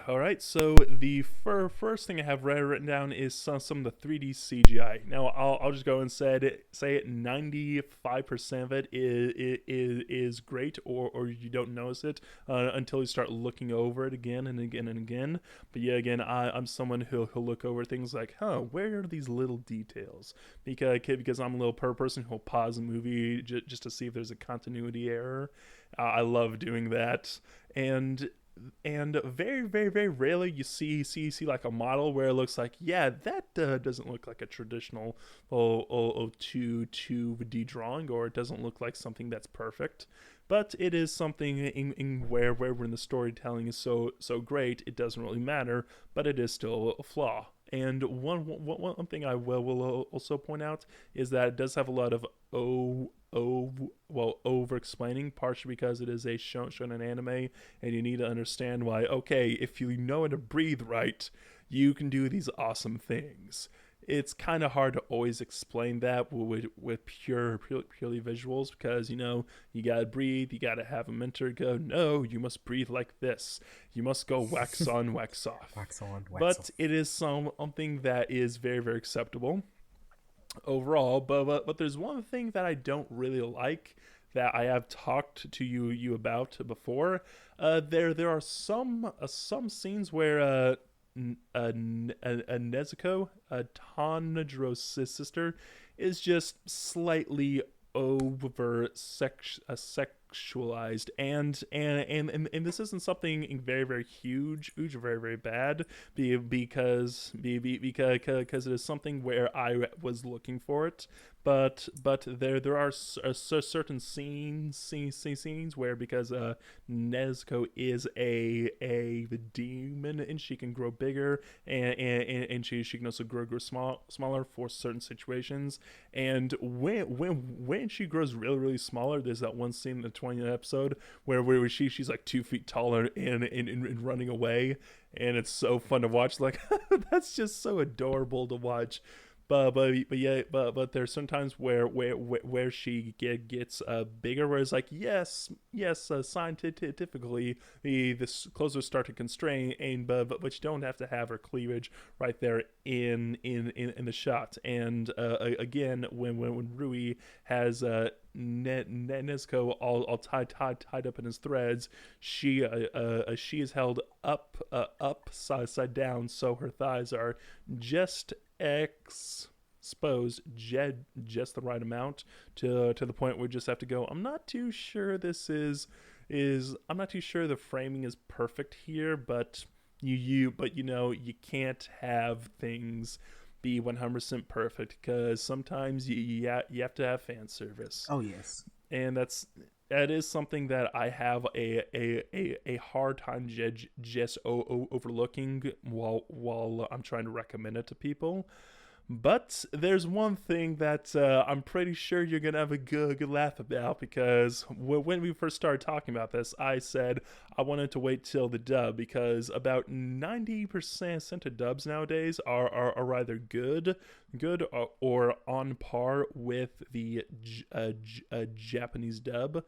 Speaker 1: All right, so the first thing I have written down is some of the 3D CGI. Now, I'll just go and say it 95% of it is great, or you don't notice it until you start looking over it again and again and again. But yeah, again, I'm someone who'll look over things like, where are these little details? Because I'm a little person who'll pause a movie just to see if there's a continuity error. I love doing that, and very rarely you see like a model where it looks like, yeah, that doesn't look like a traditional 2D drawing, or it doesn't look like something that's perfect, but it is something in where when the storytelling is so great, it doesn't really matter, but it is still a flaw. And one thing I will also point out is that it does have a lot of over explaining, partially because it is a shonen anime, and you need to understand why. Okay, if you know how to breathe right, you can do these awesome things. It's kind of hard to always explain that with purely visuals, because you gotta breathe, you gotta have a mentor go, no, you must breathe like this, you must go wax on, wax off.
Speaker 2: Wax on, wax
Speaker 1: But
Speaker 2: off.
Speaker 1: it is something that is very acceptable overall. But there's one thing that I don't really like that I have talked to you about before. There are some scenes where Nezuko, Tanjiro's sister, is just slightly over sexualized, and this isn't something very huge or very bad, because it is something where I was looking for it, but there are certain scenes where, because Nezuko is a demon, and she can grow bigger, and she can also grow smaller for certain situations. And when she grows really smaller, there's that one scene in the 20th episode where she's like 2 feet taller and running away, and it's so fun to watch. Like that's just so adorable to watch. But there's sometimes where she gets bigger, where it's like, yes, scientifically the clothes will start to constrain, and but you don't have to have her cleavage right there in the shot. And again, when Rui has Nezuko all tied up in his threads, she is held upside down, so her thighs are just exposed just the right amount, to the point where we just have to go, I'm not too sure this is I'm not too sure the framing is perfect here, but you can't have things be 100% perfect, because sometimes you have to have fan service.
Speaker 2: Oh yes.
Speaker 1: And that is something that I have a hard time just overlooking while I'm trying to recommend it to people. But there's one thing that I'm pretty sure you're gonna have a good laugh about because when we first started talking about this, I said I wanted to wait till the dub because about 90% of dubs nowadays are either good or on par with the Japanese dub.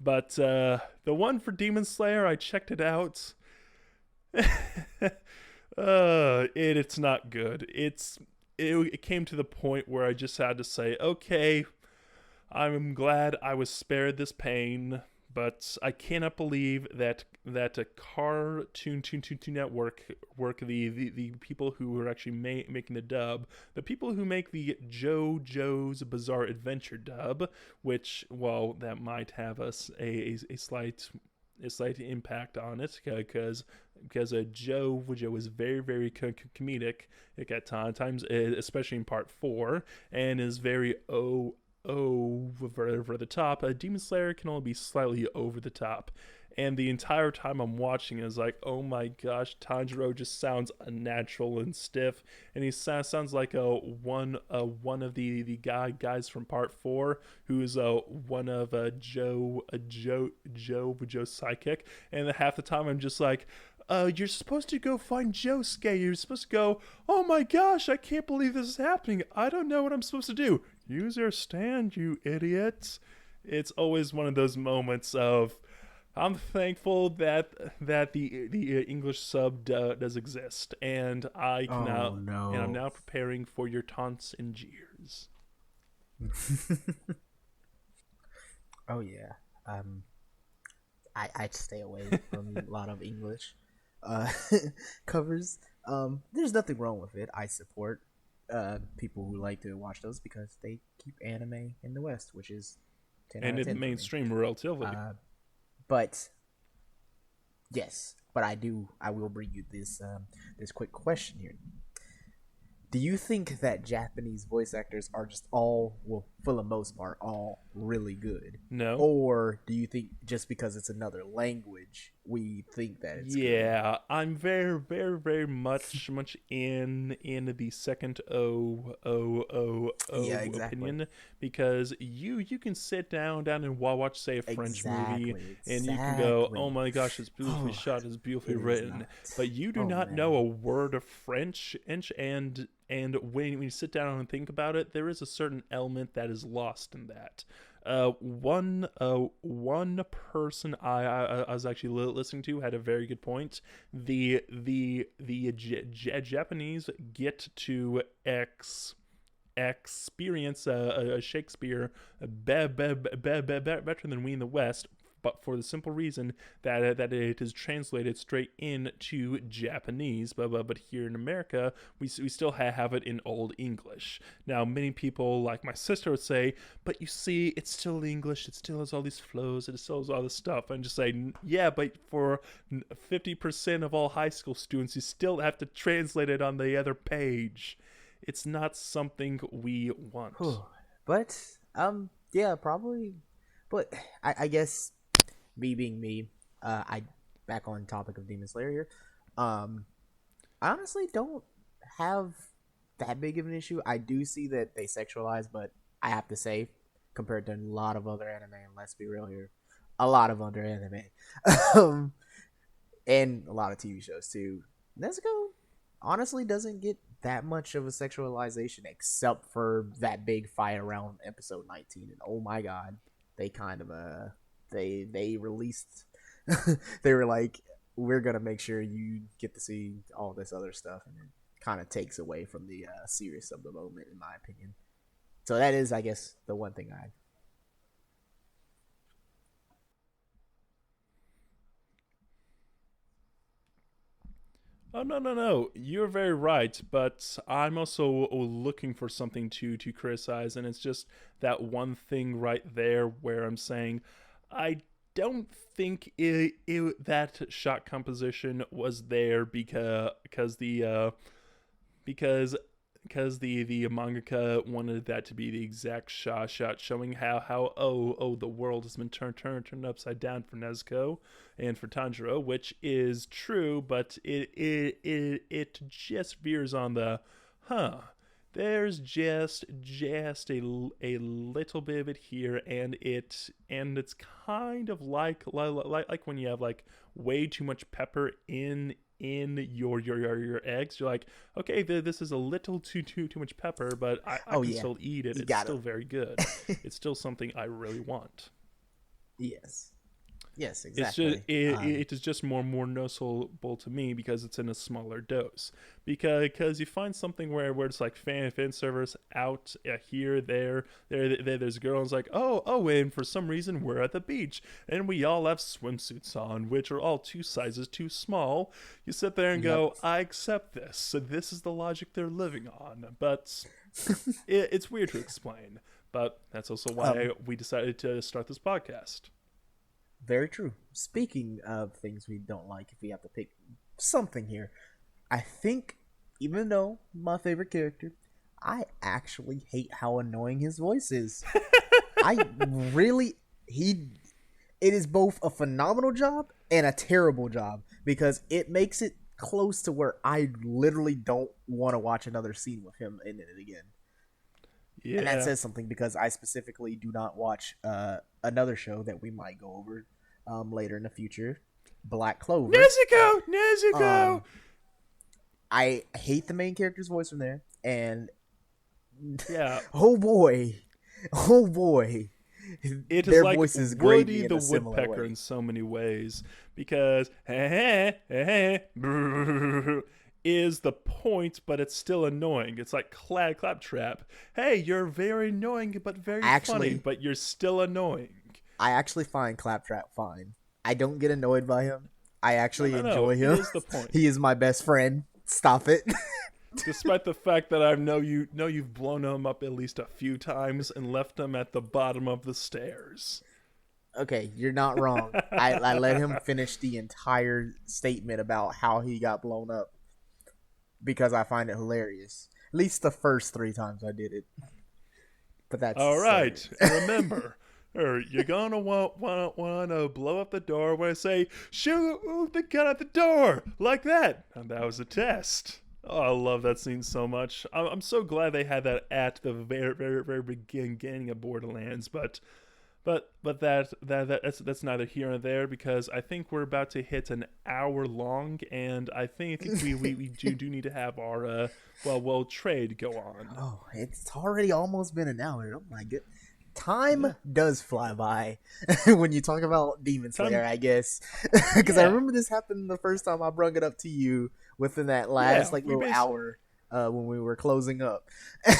Speaker 1: But the one for Demon Slayer, I checked it out. It's not good. It came to the point where I just had to say, okay, I'm glad I was spared this pain, but I cannot believe that a Cartoon Network the people who are actually making the dub, the people who make the JoJo's Bizarre Adventure dub, which well that might have a slight impact on it because Joe is very comedic at times, especially in part four, and is very over the top. Demon Slayer can only be slightly over the top. And the entire time I'm watching is like, oh my gosh, Tanjiro just sounds unnatural and stiff, and he sounds like one of the guys from Part Four, who's one of Joe's psychic, and half the time I'm just like, you're supposed to go find Josuke. You're supposed to go, oh my gosh, I can't believe this is happening. I don't know what I'm supposed to do. Use your stand, you idiots. It's always one of those moments of, I'm thankful that the English sub does exist, and I can
Speaker 2: Oh
Speaker 1: now and I'm
Speaker 2: no.
Speaker 1: now preparing for your taunts and jeers.
Speaker 2: Oh yeah. Um, I'd stay away from a lot of English uh, covers. There's nothing wrong with it. I support people who like to watch those because they keep anime in the West, which is 10 out
Speaker 1: And
Speaker 2: of
Speaker 1: in the
Speaker 2: 10 for me.
Speaker 1: mainstream relatively.
Speaker 2: Uh, but yes, but I will bring you this quick question here. Do you think that Japanese voice actors are just all, well, for the most part, all really good?
Speaker 1: No.
Speaker 2: Or do you think just because it's another language, we think that it's good?
Speaker 1: Yeah, I'm very much in the second
Speaker 2: Yeah, exactly.
Speaker 1: opinion because you can sit down and watch say a French movie
Speaker 2: Exactly.
Speaker 1: and you can go, oh
Speaker 2: Exactly.
Speaker 1: my gosh, it's beautifully
Speaker 2: Oh,
Speaker 1: shot, it's beautifully
Speaker 2: it is
Speaker 1: written,
Speaker 2: not.
Speaker 1: but you do
Speaker 2: Oh,
Speaker 1: not know a
Speaker 2: man.
Speaker 1: word of French, and when you sit down and think about it, there is a certain element that is lost in that. One person I was actually listening to had a very good point. The Japanese get to experience a Shakespeare better than we in the West, but for the simple reason that it is translated straight into Japanese. But here in America, we still have it in Old English. Now, many people, like my sister, would say, "But you see, it's still English. It still has all these flows. It still has all this stuff." And just say, "Yeah, but for 50% of all high school students, you still have to translate it on the other page. It's not something we want."
Speaker 2: Whew. But, yeah, probably. But I guess me being me, I back on topic of Demon Slayer here. Um, I honestly don't have that big of an issue. I do see that they sexualize, but I have to say, compared to a lot of other anime, and let's be real here, a lot of other anime, um, and a lot of TV shows too, Nezuko honestly doesn't get that much of a sexualization except for that big fight around episode 19. And oh my god, they kind of they released they were like, we're gonna make sure you get to see all this other stuff, and it kind of takes away from the serious of the moment, in my opinion. So that is, I guess, the one thing I.
Speaker 1: Oh no! You're very right, but I'm also looking for something to criticize, and it's just that one thing right there where I'm saying I don't think that shot composition was there because because the mangaka wanted that to be the exact shot showing how the world has been turned upside down for Nezuko and for Tanjiro, which is true, but it just veers on the huh. there's just a little bit of it here, and it's kind of like when you have like way too much pepper in your eggs. You're like, okay, this is a little too much pepper, but I
Speaker 2: Oh
Speaker 1: can
Speaker 2: yeah,
Speaker 1: still eat it.
Speaker 2: you
Speaker 1: It's
Speaker 2: gotta.
Speaker 1: still very good. It's still something I really want.
Speaker 2: Yes, yes,
Speaker 1: It's just
Speaker 2: exactly.
Speaker 1: it is just more noticeable to me because it's in a smaller dose. Because you find something where it's like fan service out here there's girls like and for some reason we're at the beach and we all have swimsuits on which are all two sizes too small. You sit there and
Speaker 2: Yep.
Speaker 1: go, I accept this. So this is the logic they're living on, but it's weird to explain. But that's also why
Speaker 2: Um,
Speaker 1: we decided to start this podcast.
Speaker 2: Very true. Speaking of things we don't like, if we have to pick something here, I think, even though my favorite character, I actually hate how annoying his voice is. I really he it is both a phenomenal job and a terrible job because it makes it close to where I literally don't want to watch another scene with him in it again. And that
Speaker 1: Yeah.
Speaker 2: says something because I specifically do not watch another show that we might go over later in the future, Black Clover.
Speaker 1: Nezuko.
Speaker 2: Um, I hate the main character's voice from there, and
Speaker 1: Yeah,
Speaker 2: oh boy, oh boy,
Speaker 1: it is
Speaker 2: their
Speaker 1: like
Speaker 2: voices grate
Speaker 1: Woody
Speaker 2: me in
Speaker 1: the
Speaker 2: a similar
Speaker 1: Woodpecker
Speaker 2: way.
Speaker 1: in so many ways because is the point, but it's still annoying. It's like claptrap. Hey, you're very annoying, but very funny,
Speaker 2: Actually,
Speaker 1: but you're still annoying.
Speaker 2: I actually find Claptrap fine. I don't get annoyed by him. I
Speaker 1: No,
Speaker 2: actually
Speaker 1: no, no.
Speaker 2: enjoy
Speaker 1: It
Speaker 2: him.
Speaker 1: is the point.
Speaker 2: He is my best friend. Stop it.
Speaker 1: Despite the fact that I know you've blown him up at least a few times and left him at the bottom of the stairs.
Speaker 2: Okay, you're not wrong. I let him finish the entire statement about how he got blown up because I find it hilarious. At least the first three times I did it. But that's
Speaker 1: All right,
Speaker 2: hilarious.
Speaker 1: and remember, you're gonna want to blow up the door when I say shoot the gun at the door like that. And that was a test. Oh, I love that scene so much. I'm so glad they had that at the very beginning of Borderlands, that's neither here nor there because I think we're about to hit an hour long, and I think we do need to have our trade go on.
Speaker 2: Oh, it's already almost been an hour. Oh my god. Time
Speaker 1: Yeah,
Speaker 2: does fly by when you talk about Demon Slayer,
Speaker 1: time.
Speaker 2: I guess. Because I
Speaker 1: Yeah,
Speaker 2: remember this happened the first time I brung it up to you within that last
Speaker 1: yeah.
Speaker 2: like
Speaker 1: We
Speaker 2: little
Speaker 1: base.
Speaker 2: hour when we were closing up.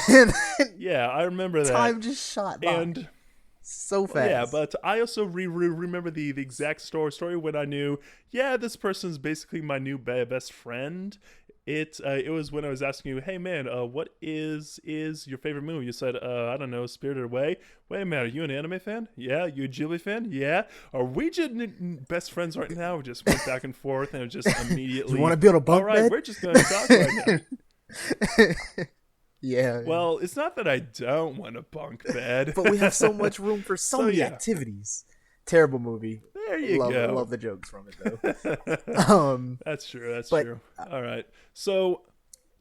Speaker 2: And
Speaker 1: Yeah, I remember that.
Speaker 2: time just shot by
Speaker 1: And
Speaker 2: so
Speaker 1: well, yeah,
Speaker 2: fast.
Speaker 1: but I also remember the exact story when I knew, yeah, this person's basically my new best friend. It was when I was asking you, hey man, what is your favorite movie? You said, I don't know, Spirited Away. Wait a minute, are you an anime fan? Yeah, you a Ghibli fan? Yeah. Are we just best friends right now? We just went back and forth, and it just
Speaker 2: You want
Speaker 1: immediately,
Speaker 2: to build a
Speaker 1: all
Speaker 2: bunk
Speaker 1: right,
Speaker 2: bed?
Speaker 1: we're just gonna talk right now.
Speaker 2: Yeah,
Speaker 1: Well, it's not that I don't want a bunk bed.
Speaker 2: but we have so much room for so
Speaker 1: So
Speaker 2: many
Speaker 1: yeah,
Speaker 2: activities. Terrible movie.
Speaker 1: there you
Speaker 2: Love
Speaker 1: go.
Speaker 2: the jokes from it though.
Speaker 1: That's true. That's
Speaker 2: But
Speaker 1: true. All right. So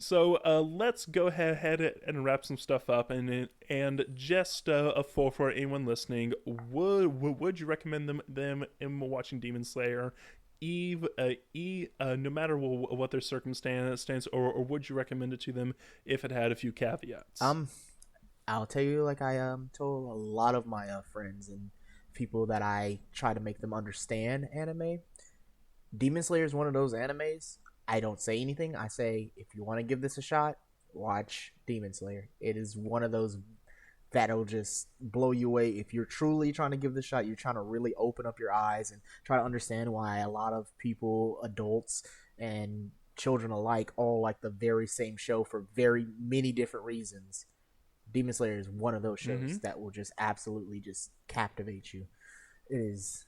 Speaker 1: let's go ahead and wrap some stuff up, and just for anyone listening, would you recommend them in watching Demon Slayer, no matter what their circumstance, or would you recommend it to them if it had a few caveats?
Speaker 2: um, I'll tell you, like I told a lot of my friends and people that I try to make them understand anime. Demon Slayer is one of those animes. I don't say anything. I say if you want to give this a shot, watch Demon Slayer. It is one of those that'll just blow you away. If you're truly trying to give this a shot, you're trying to really open up your eyes and try to understand why a lot of people, adults and children alike, all like the very same show for very many different reasons. Demon Slayer is one of those
Speaker 1: Mm-hmm.
Speaker 2: shows that will just absolutely just captivate you. It is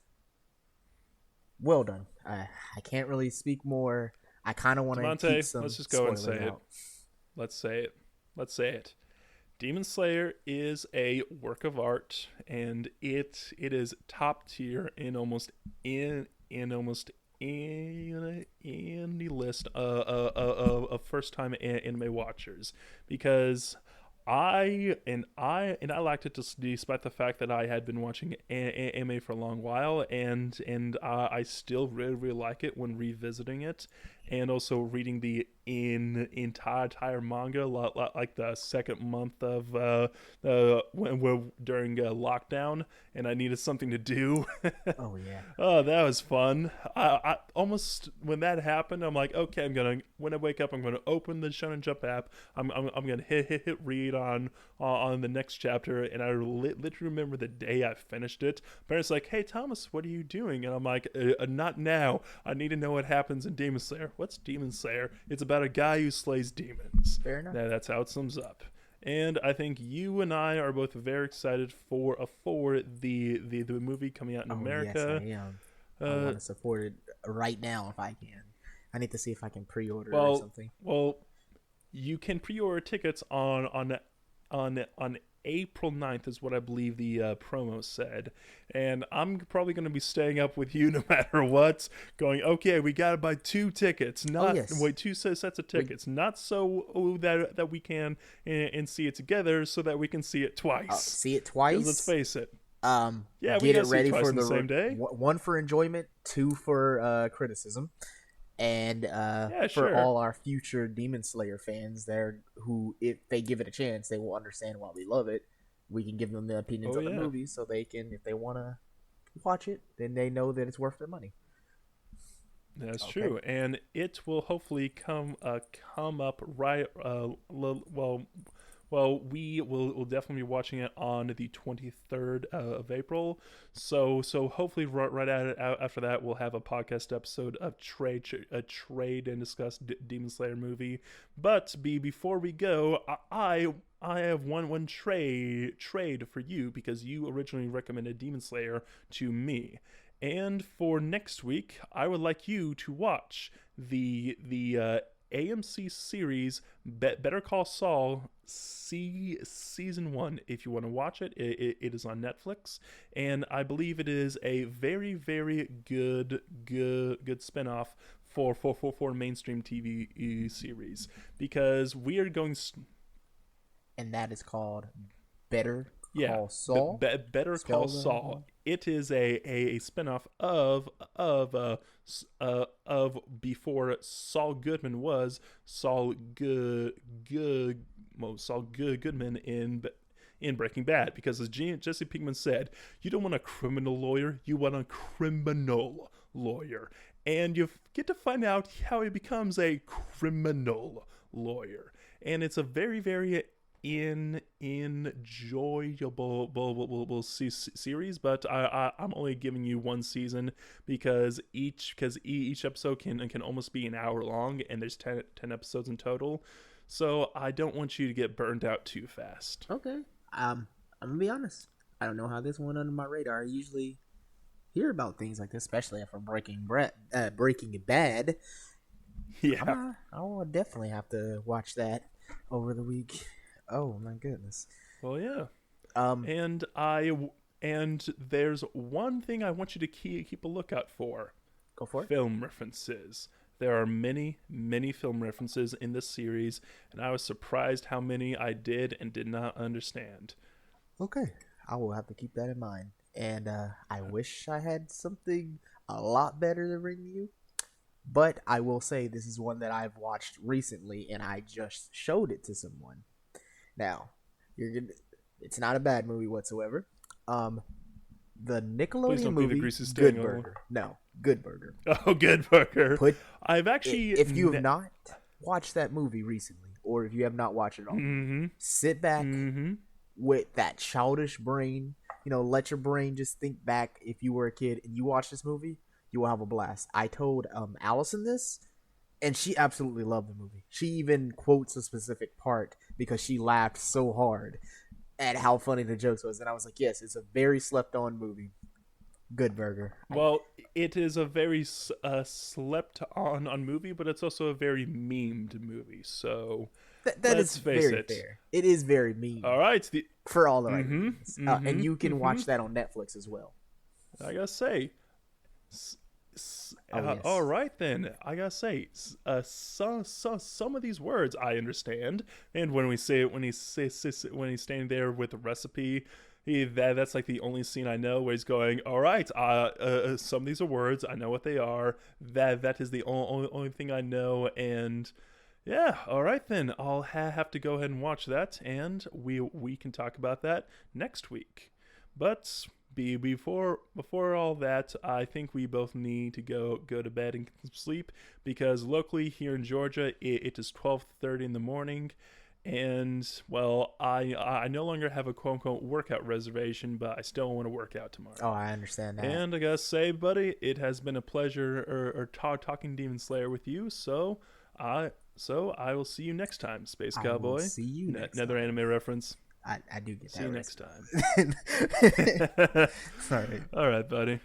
Speaker 2: well done. I can't really speak more. I kind of want to keep
Speaker 1: Damonte,
Speaker 2: some
Speaker 1: let's just go and
Speaker 2: spoilers
Speaker 1: say it.
Speaker 2: out.
Speaker 1: Let's say it. Let's say it. Demon Slayer is a work of art, and it is top tier in almost in the list of first time anime watchers, because I liked it despite the fact that I had been watching anime for a long while, and I still really like it when revisiting it, and also reading the entire manga like the second month of when we're during lockdown, and I needed something to do.
Speaker 2: Oh yeah.
Speaker 1: Oh, that was fun. I almost, when that happened, I'm like, okay, when I wake up, I'm gonna open the Shonen Jump app. I'm gonna hit read on the next chapter, and I literally remember the day I finished it. Parents like, hey Thomas, what are you doing? And I'm like, not now. I need to know what happens in Demon Slayer. What's Demon Slayer? It's about a guy who slays demons.
Speaker 2: Fair enough.
Speaker 1: That's how it sums up. And I think you and I are both very excited for the movie coming out in America.
Speaker 2: Yes, I am. I want to support it right now if I can. I need to see if I can pre-order it or something.
Speaker 1: Well, you can pre-order tickets on April 9th is what I believe the promo said. And I'm probably going to be staying up with you no matter what, going, okay, we got to buy 2 tickets, not wait 2 sets of tickets, not so that we can and see it together, so that we can see it twice.
Speaker 2: See it twice?
Speaker 1: Let's face it.
Speaker 2: Yeah,
Speaker 1: we
Speaker 2: get it ready for the
Speaker 1: same day.
Speaker 2: 1 for enjoyment, 2 for criticism. And for all our future Demon Slayer fans there, who, if they give it a chance, they will understand why we love it. We can give them the opinions of the movie, so they can, if they want to watch it, then they know that it's worth their money.
Speaker 1: That's true, and it will hopefully come up right. Well, we'll definitely be watching it on the 23rd of April. So hopefully right after that, we'll have a podcast episode of trade and discuss Demon Slayer movie. But before we go, I have one trade for you, because you originally recommended Demon Slayer to me. And for next week, I would like you to watch the AMC series Better Call Saul season 1. If you want to watch it, it is on Netflix, and I believe it is a very, very good spinoff for mainstream TV series, because we are going.
Speaker 2: And that is called Better Call Saul.
Speaker 1: Better Call Saul. It is a spinoff of before Saul Goodman was Saul Goodman in Breaking Bad, because as Jesse Pinkman said, you don't want a criminal lawyer, you want a criminal lawyer, and you get to find out how he becomes a criminal lawyer, and it's a very, very enjoyable series, but I'm only giving you 1 season, because each episode can almost be an hour long, and there's 10 episodes in total, so I don't want you to get burned out too fast.
Speaker 2: Okay. I'm gonna be honest, I don't know how this went under my radar. I usually hear about things like this, especially after Breaking Bad.
Speaker 1: Yeah,
Speaker 2: I will definitely have to watch that over the week. Oh my goodness.
Speaker 1: Well, yeah. And there's one thing I want you to keep a lookout for.
Speaker 2: Go for it.
Speaker 1: Film references. There are many, many film references in this series, and I was surprised how many I did and did not understand.
Speaker 2: Okay, I will have to keep that in mind. And I wish I had something a lot better to bring you, but I will say this is one that I've watched recently, and I just showed it to someone. Now, it's not a bad movie whatsoever. The Nickelodeon movie Good Burger. No, Good Burger.
Speaker 1: Oh, Good Burger. I've actually,
Speaker 2: if you have not watched that movie recently, or if you have not watched it all, sit back with that childish brain. Let your brain just think back. If you were a kid and you watched this movie, you will have a blast. I told Allison this, and she absolutely loved the movie. She even quotes a specific part because she laughed so hard at how funny the jokes was. And I was like, yes, it's a very slept-on movie. Good Burger.
Speaker 1: Well, it is a very slept-on movie, but it's also a very memed movie. So
Speaker 2: that is very fair. It is very meme.
Speaker 1: All right.
Speaker 2: For all the right reasons. And you can watch that on Netflix as well.
Speaker 1: I gotta say,
Speaker 2: Oh
Speaker 1: All
Speaker 2: yes.
Speaker 1: right then. I gotta say, some of these words I understand, and when we say it, when he's standing there with the recipe, that's like the only scene I know where he's going, "All right, some of these are words. I know what they are. That is the only thing I know." And yeah, all right then. I'll have to go ahead and watch that, and we can talk about that next week. But before all that, I think we both need to go to bed and sleep because locally here in Georgia, it is 12:30 in the morning, and well, I no longer have a quote unquote workout reservation, but I still want to work out
Speaker 2: Oh,
Speaker 1: tomorrow.
Speaker 2: I understand that.
Speaker 1: And I gotta say, buddy, it has been a pleasure talking Demon Slayer with you. So I will see you next time, Space
Speaker 2: I will
Speaker 1: Cowboy.
Speaker 2: see you next
Speaker 1: Another
Speaker 2: time.
Speaker 1: anime reference.
Speaker 2: I do get
Speaker 1: See you
Speaker 2: that
Speaker 1: next time.
Speaker 2: rest. Sorry.
Speaker 1: All right, buddy.